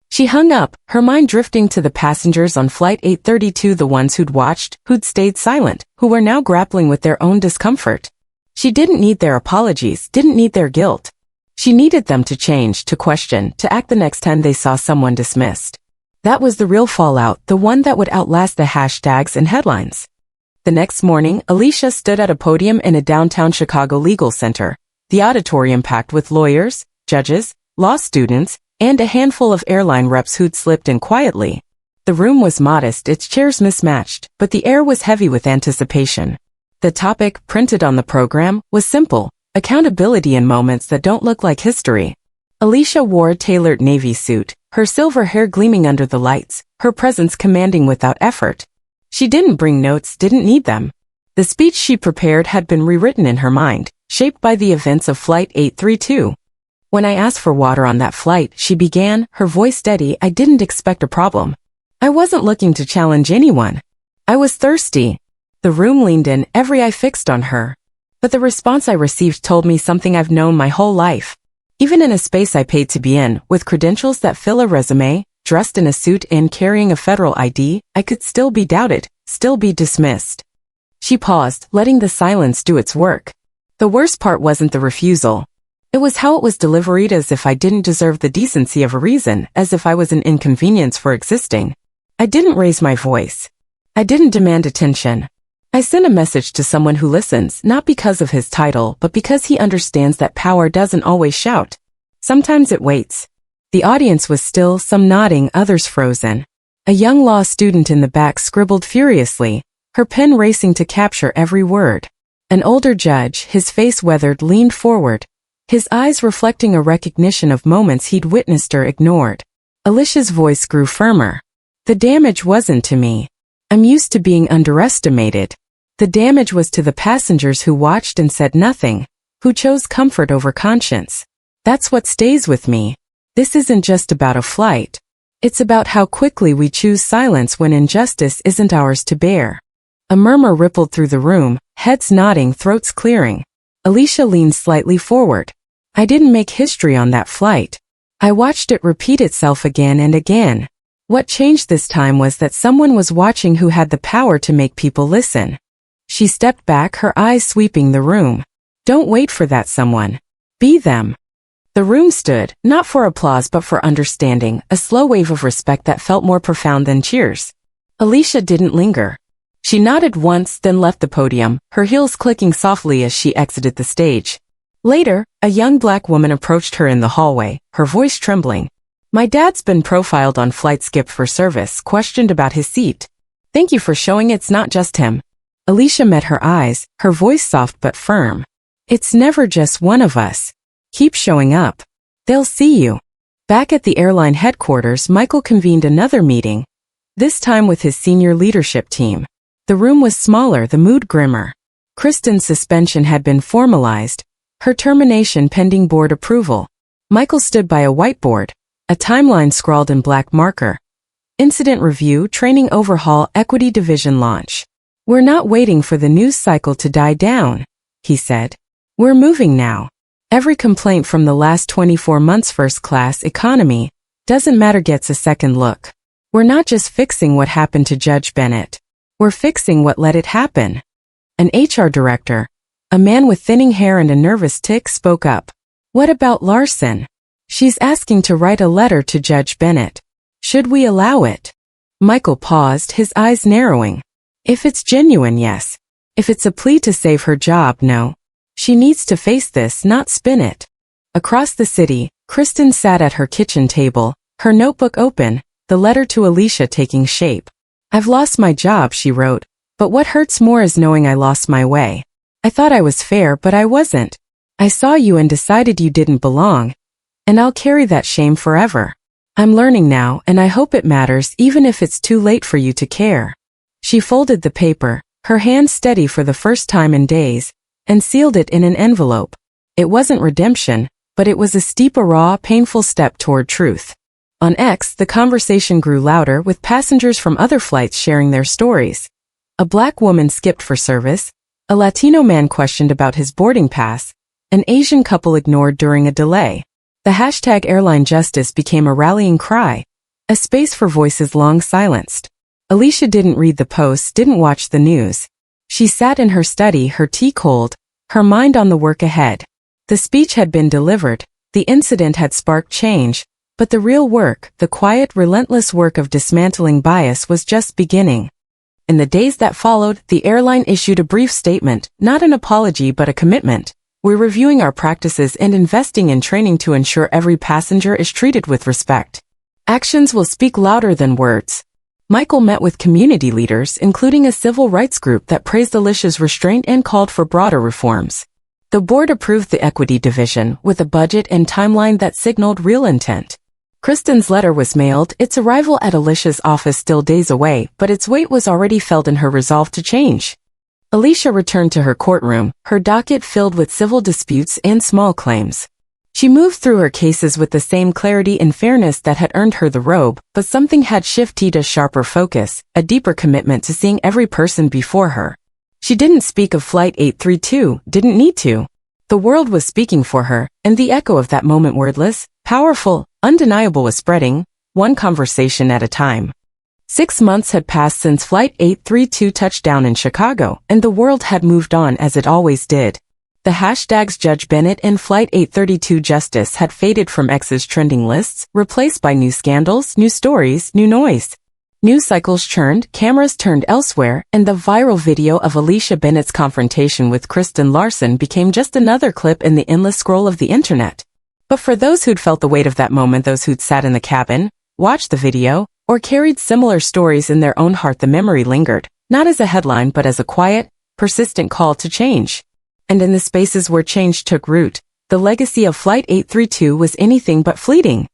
She hung up, her mind drifting to the passengers on Flight 832, the ones who'd watched, who'd stayed silent, who were now grappling with their own discomfort. She didn't need their apologies, didn't need their guilt. She needed them to change, to question, to act the next time they saw someone dismissed. That was the real fallout, the one that would outlast the hashtags and headlines. The next morning, Alicia stood at a podium in a downtown Chicago legal center, the auditorium packed with lawyers, judges, law students, and a handful of airline reps who'd slipped in quietly. The room was modest, its chairs mismatched, but the air was heavy with anticipation. The topic, printed on the program, was simple: accountability in moments that don't look like history. Alicia wore a tailored navy suit, her silver hair gleaming under the lights, her presence commanding without effort. She didn't bring notes, didn't need them. The speech she prepared had been rewritten in her mind, shaped by the events of Flight 832. When I asked for water on that flight, she began, her voice steady. I didn't expect a problem. I wasn't looking to challenge anyone. I was thirsty. The room leaned in, every eye fixed on her. But the response I received told me something I've known my whole life. Even in a space I paid to be in, with credentials that fill a resume, dressed in a suit and carrying a federal ID, I could still be doubted, still be dismissed. She paused, letting the silence do its work. The worst part wasn't the refusal. It was how it was delivered, as if I didn't deserve the decency of a reason, as if I was an inconvenience for existing. I didn't raise my voice. I didn't demand attention. I sent a message to someone who listens, not because of his title, but because he understands that power doesn't always shout. Sometimes it waits. The audience was still, some nodding, others frozen. A young law student in the back scribbled furiously, her pen racing to capture every word. An older judge, his face weathered, leaned forward, his eyes reflecting a recognition of moments he'd witnessed or ignored. Alicia's voice grew firmer. The damage wasn't to me. I'm used to being underestimated. The damage was to the passengers who watched and said nothing, who chose comfort over conscience. That's what stays with me. This isn't just about a flight. It's about how quickly we choose silence when injustice isn't ours to bear. A murmur rippled through the room, heads nodding, throats clearing. Alicia leaned slightly forward. I didn't make history on that flight. I watched it repeat itself again and again. What changed this time was that someone was watching who had the power to make people listen. She stepped back, her eyes sweeping the room. Don't wait for that someone. Be them. The room stood, not for applause but for understanding, a slow wave of respect that felt more profound than cheers. Alicia didn't linger. She nodded once, then left the podium, her heels clicking softly as she exited the stage. Later, a young black woman approached her in the hallway, her voice trembling. My dad's been profiled on flight skipped for service, questioned about his seat. Thank you for showing it's not just him. Alicia met her eyes, her voice soft but firm. It's never just one of us. Keep showing up. They'll see you. Back at the airline headquarters, Michael convened another meeting, this time with his senior leadership team. The room was smaller, the mood grimmer. Kristen's suspension had been formalized, her termination pending board approval. Michael stood by a whiteboard, a timeline scrawled in black marker. Incident review, training overhaul, equity division launch. We're not waiting for the news cycle to die down, he said. We're moving now. Every complaint from the last 24 months first-class economy, doesn't matter, gets a second look. We're not just fixing what happened to Judge Bennett. We're fixing what let it happen. An HR director, a man with thinning hair and a nervous tic, spoke up. What about Larson? She's asking to write a letter to Judge Bennett. Should we allow it? Michael paused, his eyes narrowing. If it's genuine, yes. If it's a plea to save her job, no. She needs to face this, not spin it. Across the city, Kristen sat at her kitchen table, her notebook open, the letter to Alicia taking shape. I've lost my job, she wrote, but what hurts more is knowing I lost my way. I thought I was fair, but I wasn't. I saw you and decided you didn't belong. And I'll carry that shame forever. I'm learning now, and I hope it matters even if it's too late for you to care. She folded the paper, her hand steady for the first time in days, and sealed it in an envelope. It wasn't redemption, but it was a steep, raw, painful step toward truth. On X, the conversation grew louder, with passengers from other flights sharing their stories. A black woman skipped for service, a Latino man questioned about his boarding pass, an Asian couple ignored during a delay. The hashtag airline justice became a rallying cry, a space for voices long silenced. Alicia didn't read the posts, didn't watch the news. She sat in her study, her tea cold, her mind on the work ahead. The speech had been delivered, the incident had sparked change, but the real work, the quiet, relentless work of dismantling bias, was just beginning. In the days that followed, the airline issued a brief statement, not an apology but a commitment. We're reviewing our practices and investing in training to ensure every passenger is treated with respect. Actions will speak louder than words. Michael met with community leaders, including a civil rights group that praised Alicia's restraint and called for broader reforms. The board approved the equity division with a budget and timeline that signaled real intent. Kristen's letter was mailed, its arrival at Alicia's office still days away, but its weight was already felt in her resolve to change. Alicia returned to her courtroom, her docket filled with civil disputes and small claims. She moved through her cases with the same clarity and fairness that had earned her the robe, but something had shifted a sharper focus, a deeper commitment to seeing every person before her. She didn't speak of Flight 832, didn't need to. The world was speaking for her, and the echo of that moment wordless, powerful, undeniable was spreading, one conversation at a time. 6 months had passed since Flight 832 touched down in Chicago, and the world had moved on as it always did. The hashtags Judge Bennett and Flight 832 Justice had faded from X's trending lists, replaced by new scandals, new stories, new noise. News cycles churned, cameras turned elsewhere, and the viral video of Alicia Bennett's confrontation with Kristen Larson became just another clip in the endless scroll of the internet. But for those who'd felt the weight of that moment, those who'd sat in the cabin, watched the video, or carried similar stories in their own heart, the memory lingered, not as a headline but as a quiet, persistent call to change. And in the spaces where change took root, the legacy of Flight 832 was anything but fleeting.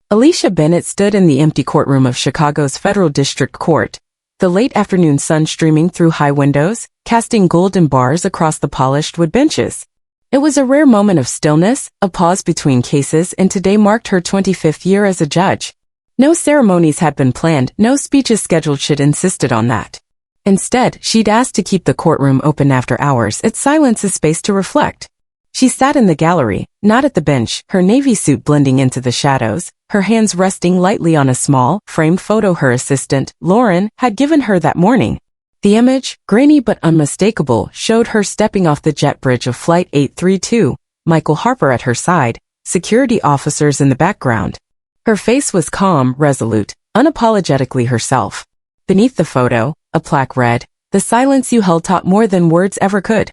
Alicia Bennett stood in the empty courtroom of Chicago's Federal District Court, the late afternoon sun streaming through high windows, casting golden bars across the polished wood benches. It was a rare moment of stillness, a pause between cases, and today marked her 25th year as a judge. No ceremonies had been planned, no speeches scheduled. She'd insisted on that. Instead, she'd asked to keep the courtroom open after hours, its silence a space to reflect. She sat in the gallery, not at the bench, her navy suit blending into the shadows, her hands resting lightly on a small, framed photo her assistant, Lauren, had given her that morning. The image, grainy but unmistakable, showed her stepping off the jet bridge of Flight 832, Michael Harper at her side, security officers in the background. Her face was calm, resolute, unapologetically herself. Beneath the photo, a plaque read, "The silence you held taught more than words ever could."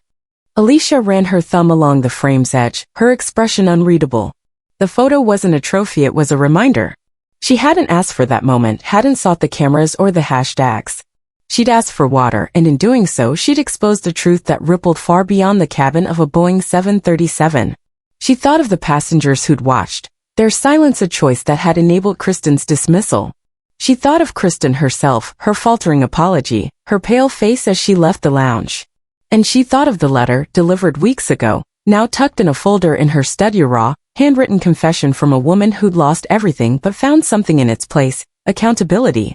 Alicia ran her thumb along the frame's edge, her expression unreadable. The photo wasn't a trophy, it was a reminder. She hadn't asked for that moment, hadn't sought the cameras or the hashtags. She'd asked for water, and in doing so, she'd exposed a truth that rippled far beyond the cabin of a Boeing 737. She thought of the passengers who'd watched, their silence a choice that had enabled Kristen's dismissal. She thought of Kristen herself, her faltering apology, her pale face as she left the lounge. And she thought of the letter, delivered weeks ago, now tucked in a folder in her study, raw, handwritten confession from a woman who'd lost everything but found something in its place, accountability.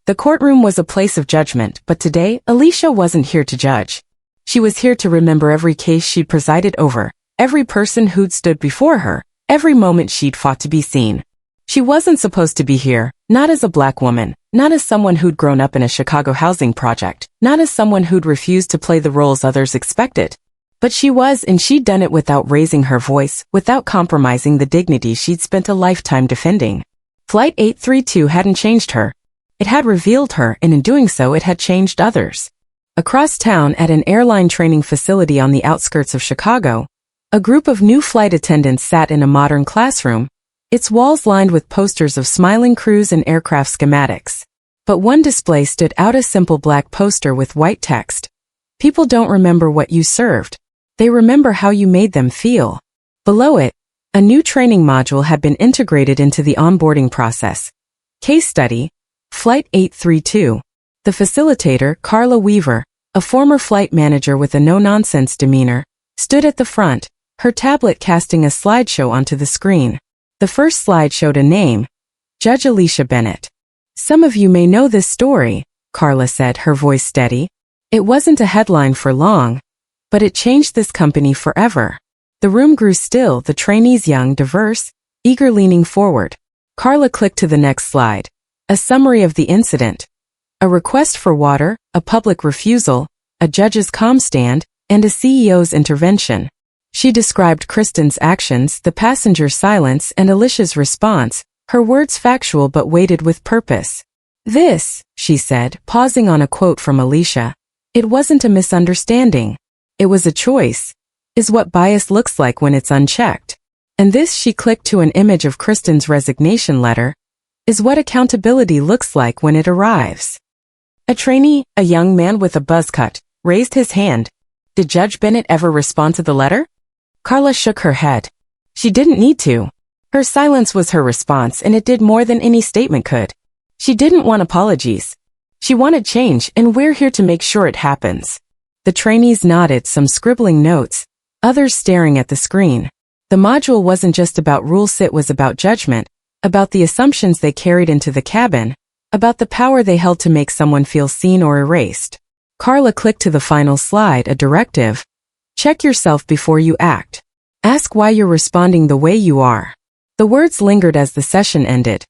The courtroom was a place of judgment, but today, Alicia wasn't here to judge. She was here to remember every case she'd presided over, every person who'd stood before her, every moment she'd fought to be seen. She wasn't supposed to be here, not as a black woman, not as someone who'd grown up in a Chicago housing project, not as someone who'd refused to play the roles others expected. But she was, and she'd done it without raising her voice, without compromising the dignity she'd spent a lifetime defending. Flight 832 hadn't changed her. It had revealed her, and in doing so it had changed others. Across town at an airline training facility on the outskirts of Chicago, a group of new flight attendants sat in a modern classroom, its walls lined with posters of smiling crews and aircraft schematics. But one display stood out, a simple black poster with white text. "People don't remember what you served. They remember how you made them feel." Below it, a new training module had been integrated into the onboarding process. Case study, Flight 832. The facilitator, Carla Weaver, a former flight manager with a no-nonsense demeanor, stood at the front, her tablet casting a slideshow onto the screen. The first slide showed a name, Judge Alicia Bennett. "Some of you may know this story," Carla said, her voice steady. "It wasn't a headline for long, but it changed this company forever." The room grew still, the trainees young, diverse, eager, leaning forward. Carla clicked to the next slide. A summary of the incident. A request for water, a public refusal, a judge's calm stand, and a CEO's intervention. She described Kristen's actions, the passenger's silence, and Alicia's response, her words factual but weighted with purpose. "This," she said, pausing on a quote from Alicia, "it wasn't a misunderstanding. It was a choice. is what bias looks like when it's unchecked. And this, she clicked to an image of Kristen's resignation letter, is what accountability looks like when it arrives. A trainee, a young man with a buzz cut, raised his hand. Did Judge Bennett ever respond to the letter? Carla shook her head. She didn't need to. Her silence was her response, and it did more than any statement could. She didn't want apologies. She wanted change, and we're here to make sure it happens. The trainees nodded, some scribbling notes, others staring at the screen. The module wasn't just about rules, it was about judgment, about the assumptions they carried into the cabin, about the power they held to make someone feel seen or erased. Carla clicked to the final slide, a directive. Check yourself before you act. Ask why you're responding the way you are. The words lingered as the session ended.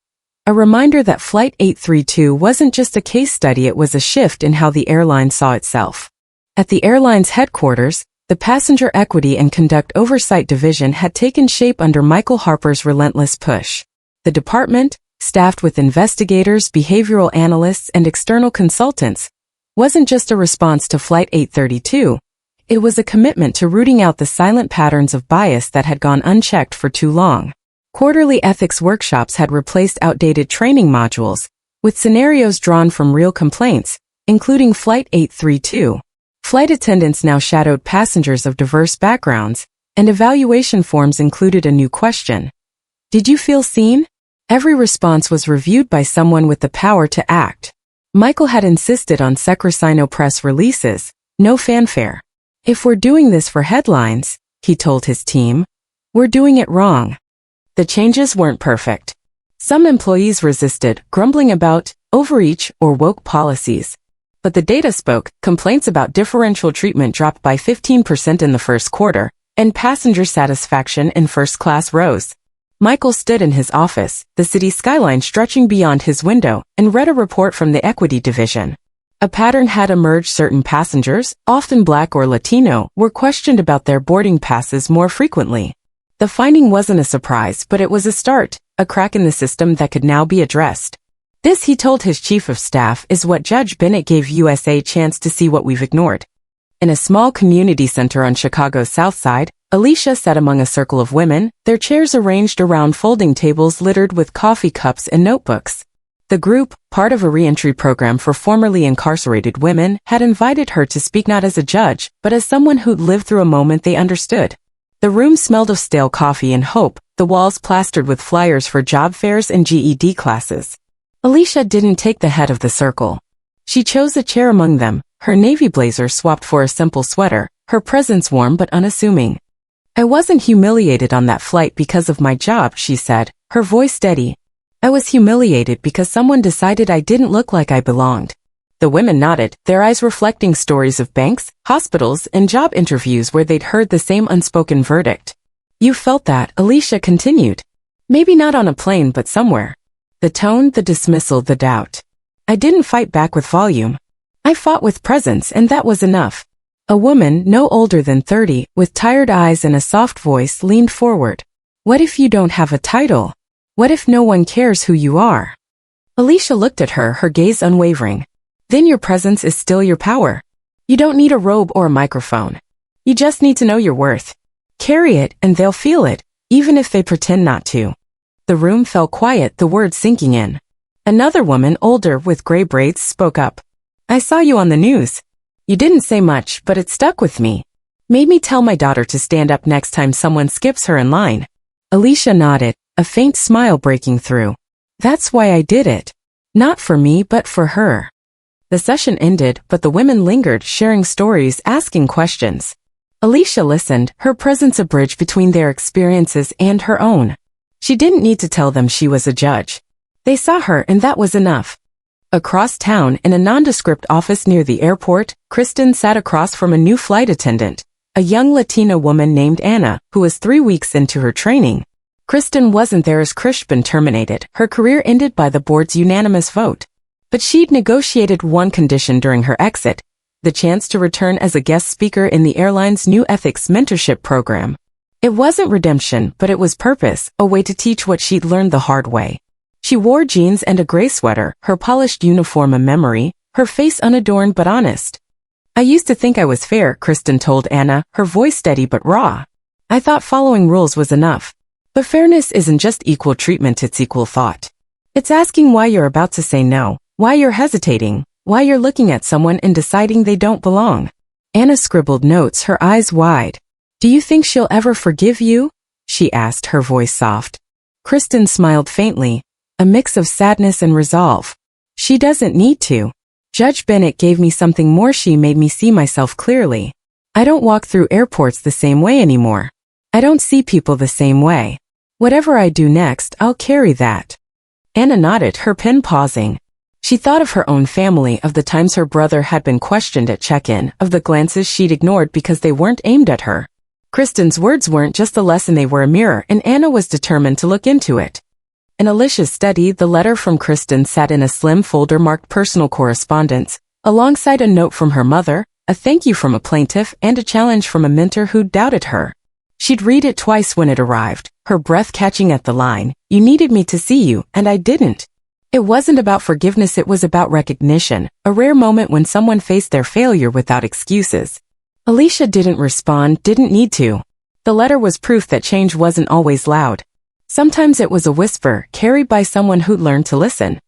A reminder that Flight 832 wasn't just a case study, it was a shift in how the airline saw itself. At the airline's headquarters, the Passenger Equity and Conduct Oversight Division had taken shape under Michael Harper's relentless push. The department, staffed with investigators, behavioral analysts, and external consultants, wasn't just a response to Flight 832. It was a commitment to rooting out the silent patterns of bias that had gone unchecked for too long. Quarterly ethics workshops had replaced outdated training modules, with scenarios drawn from real complaints, including Flight 832. Flight attendants now shadowed passengers of diverse backgrounds, and evaluation forms included a new question. Did you feel seen? Every response was reviewed by someone with the power to act. Michael had insisted on Secresino press releases, no fanfare. If we're doing this for headlines, he told his team, we're doing it wrong. The changes weren't perfect. Some employees resisted, grumbling about overreach or woke policies. But the data spoke. Complaints about differential treatment dropped by 15% in the first quarter, and passenger satisfaction in first class rose. Michael stood in his office, the city skyline stretching beyond his window, and read a report from the Equity Division. A pattern had emerged: certain passengers, often Black or Latino, were questioned about their boarding passes more frequently. The finding wasn't a surprise, but it was a start, a crack in the system that could now be addressed. This, he told his chief of staff, is what Judge Bennett gave us a chance to see what we've ignored. In a small community center on Chicago's South Side, Alicia sat among a circle of women, their chairs arranged around folding tables littered with coffee cups and notebooks. The group, part of a reentry program for formerly incarcerated women, had invited her to speak not as a judge, but as someone who'd lived through a moment they understood. The room smelled of stale coffee and hope, the walls plastered with flyers for job fairs and GED classes. Alicia didn't take the head of the circle. She chose a chair among them, her navy blazer swapped for a simple sweater, her presence warm but unassuming. I wasn't humiliated on that flight because of my job, she said, her voice steady. I was humiliated because someone decided I didn't look like I belonged. The women nodded, their eyes reflecting stories of banks, hospitals, and job interviews where they'd heard the same unspoken verdict. You felt that, Alicia continued. Maybe not on a plane, but somewhere. The tone, the dismissal, the doubt. I didn't fight back with volume. I fought with presence, and that was enough. A woman, no older than 30, with tired eyes and a soft voice, leaned forward. What if you don't have a title? What if no one cares who you are? Alicia looked at her, her gaze unwavering. Then your presence is still your power. You don't need a robe or a microphone. You just need to know your worth. Carry it, and they'll feel it, even if they pretend not to. The room fell quiet, the words sinking in. Another woman, older, with gray braids, spoke up. I saw you on the news. You didn't say much, but it stuck with me. Made me tell my daughter to stand up next time someone skips her in line. Alicia nodded, a faint smile breaking through. That's why I did it. Not for me, but for her. The session ended, but the women lingered, sharing stories, asking questions. Alicia listened, her presence a bridge between their experiences and her own. She didn't need to tell them she was a judge. They saw her, and that was enough. Across town, in a nondescript office near the airport, Kristen sat across from a new flight attendant, a young Latina woman named Anna, who was 3 weeks into her training. Kristen wasn't there as Krish been terminated, her career ended by the board's unanimous vote. But she'd negotiated one condition during her exit, the chance to return as a guest speaker in the airline's new ethics mentorship program. It wasn't redemption, but it was purpose, a way to teach what she'd learned the hard way. She wore jeans and a gray sweater, her polished uniform a memory, her face unadorned but honest. I used to think I was fair, Kristen told Anna, her voice steady but raw. I thought following rules was enough. But fairness isn't just equal treatment, it's equal thought. It's asking why you're about to say no, why you're hesitating, why you're looking at someone and deciding they don't belong. Anna scribbled notes, her eyes wide. Do you think she'll ever forgive you? She asked, her voice soft. Kristen smiled faintly, a mix of sadness and resolve. She doesn't need to. Judge Bennett gave me something more. She made me see myself clearly. I don't walk through airports the same way anymore. I don't see people the same way. Whatever I do next, I'll carry that. Anna nodded, her pen pausing. She thought of her own family, of the times her brother had been questioned at check-in, of the glances she'd ignored because they weren't aimed at her. Kristen's words weren't just a lesson, they were a mirror, and Anna was determined to look into it. In Alicia's study, the letter from Kristen sat in a slim folder marked personal correspondence, alongside a note from her mother, a thank you from a plaintiff, and a challenge from a mentor who doubted her. She'd read it twice when it arrived, her breath catching at the line, "You needed me to see you, and I didn't." It wasn't about forgiveness, it was about recognition, a rare moment when someone faced their failure without excuses. Alicia didn't respond, didn't need to. The letter was proof that change wasn't always loud. Sometimes it was a whisper, carried by someone who'd learned to listen.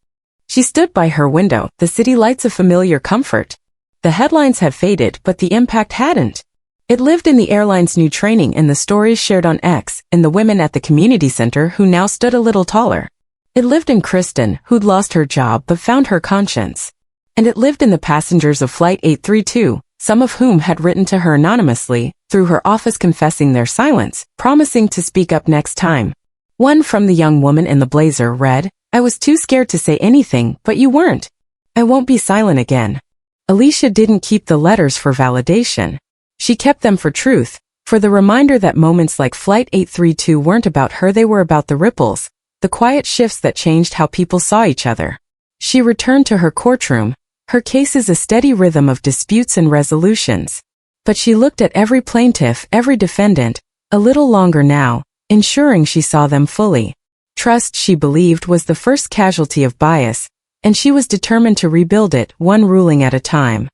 She stood by her window, the city lights a familiar comfort. The headlines had faded, but the impact hadn't. It lived in the airline's new training, in the stories shared on X, in the women at the community center who now stood a little taller. It lived in Kristen, who'd lost her job but found her conscience. And it lived in the passengers of Flight 832, some of whom had written to her anonymously, through her office confessing their silence, promising to speak up next time. One from the young woman in the blazer read, "I was too scared to say anything, but you weren't. I won't be silent again." Alicia didn't keep the letters for validation. She kept them for truth, for the reminder that moments like Flight 832 weren't about her, they were about the ripples, the quiet shifts that changed how people saw each other. She returned to her courtroom, her cases a steady rhythm of disputes and resolutions. But she looked at every plaintiff, every defendant, a little longer now, ensuring she saw them fully. Trust, she believed, was the first casualty of bias, and she was determined to rebuild it, one ruling at a time.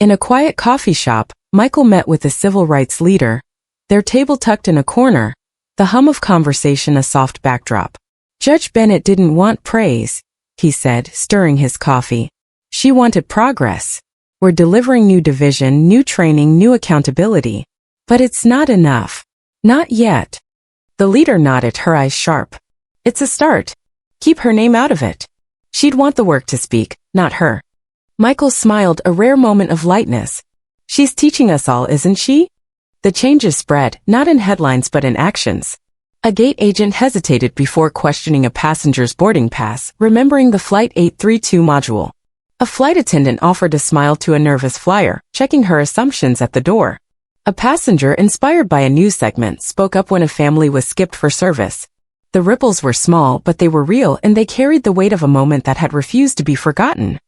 In a quiet coffee shop, Michael met with a civil rights leader, their table tucked in a corner, the hum of conversation a soft backdrop. Judge Bennett didn't want praise, he said, stirring his coffee. She wanted progress. We're delivering new division, new training, new accountability. But it's not enough. Not yet. The leader nodded, her eyes sharp. It's a start. Keep her name out of it. She'd want the work to speak, not her. Michael smiled, a rare moment of lightness. She's teaching us all, isn't she? The changes spread, not in headlines but in actions. A gate agent hesitated before questioning a passenger's boarding pass, remembering the Flight 832 module. A flight attendant offered a smile to a nervous flyer, checking her assumptions at the door. A passenger, inspired by a news segment, spoke up when a family was skipped for service. The ripples were small, but they were real, and they carried the weight of a moment that had refused to be forgotten.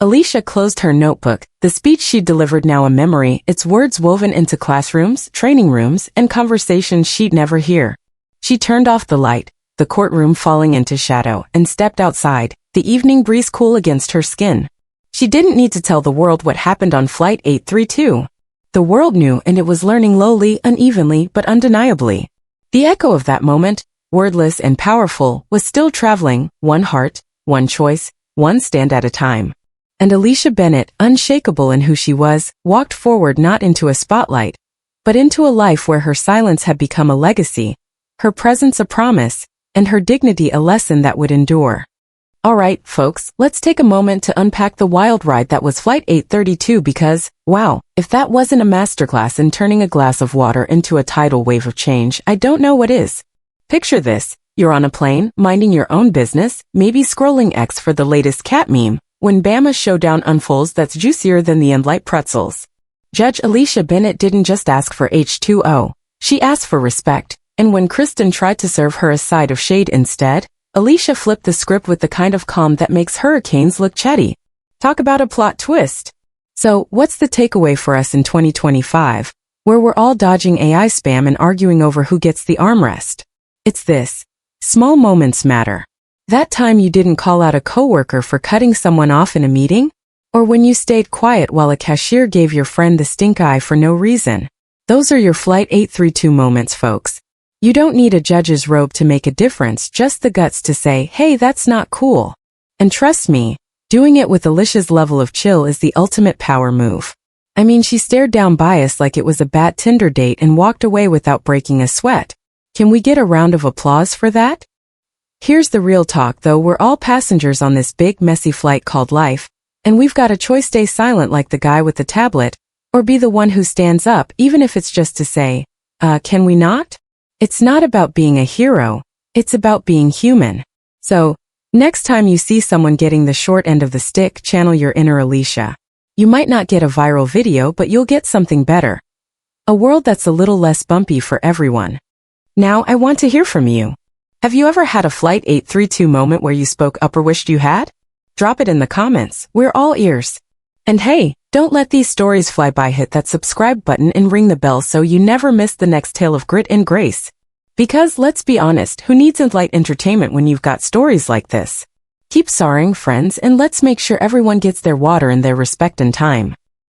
Alicia closed her notebook, the speech she'd delivered now a memory, its words woven into classrooms, training rooms, and conversations she'd never hear. She turned off the light, the courtroom falling into shadow, and stepped outside, the evening breeze cool against her skin. She didn't need to tell the world what happened on Flight 832. The world knew, and it was learning lowly, unevenly, but undeniably. The echo of that moment, wordless and powerful, was still traveling, one heart, one choice, one stand at a time. And Alicia Bennett, unshakable in who she was, walked forward not into a spotlight, but into a life where her silence had become a legacy, her presence a promise, and her dignity a lesson that would endure. All right, folks, let's take a moment to unpack the wild ride that was Flight 832 because, wow, if that wasn't a masterclass in turning a glass of water into a tidal wave of change, I don't know what is. Picture this, you're on a plane, minding your own business, maybe scrolling X for the latest cat meme, when Bama's showdown unfolds that's juicier than the end-light pretzels. Judge Alicia Bennett didn't just ask for H2O, she asked for respect, and when Kristen tried to serve her a side of shade instead, Alicia flipped the script with the kind of calm that makes hurricanes look chatty. Talk about a plot twist. So, what's the takeaway for us in 2025, where we're all dodging AI spam and arguing over who gets the armrest? It's this. Small moments matter. That time you didn't call out a coworker for cutting someone off in a meeting? Or when you stayed quiet while a cashier gave your friend the stink eye for no reason. Those are your Flight 832 moments, folks. You don't need a judge's robe to make a difference, just the guts to say, hey, that's not cool. And trust me, doing it with Alicia's level of chill is the ultimate power move. I mean, she stared down Bias like it was a bad Tinder date and walked away without breaking a sweat. Can we get a round of applause for that? Here's the real talk though, we're all passengers on this big messy flight called life, and we've got a choice: stay silent like the guy with the tablet, or be the one who stands up, even if it's just to say, can we not? It's not about being a hero, it's about being human. So, next time you see someone getting the short end of the stick, channel your inner Alicia. You might not get a viral video, but you'll get something better. A world that's a little less bumpy for everyone. Now I want to hear from you. Have you ever had a Flight 832 moment where you spoke up or wished you had? Drop it in the comments, we're all ears. And hey, don't let these stories fly by. Hit that subscribe button and ring the bell so you never miss the next tale of grit and grace. Because let's be honest, who needs light entertainment when you've got stories like this? Keep soaring, friends, and let's make sure everyone gets their water and their respect in time.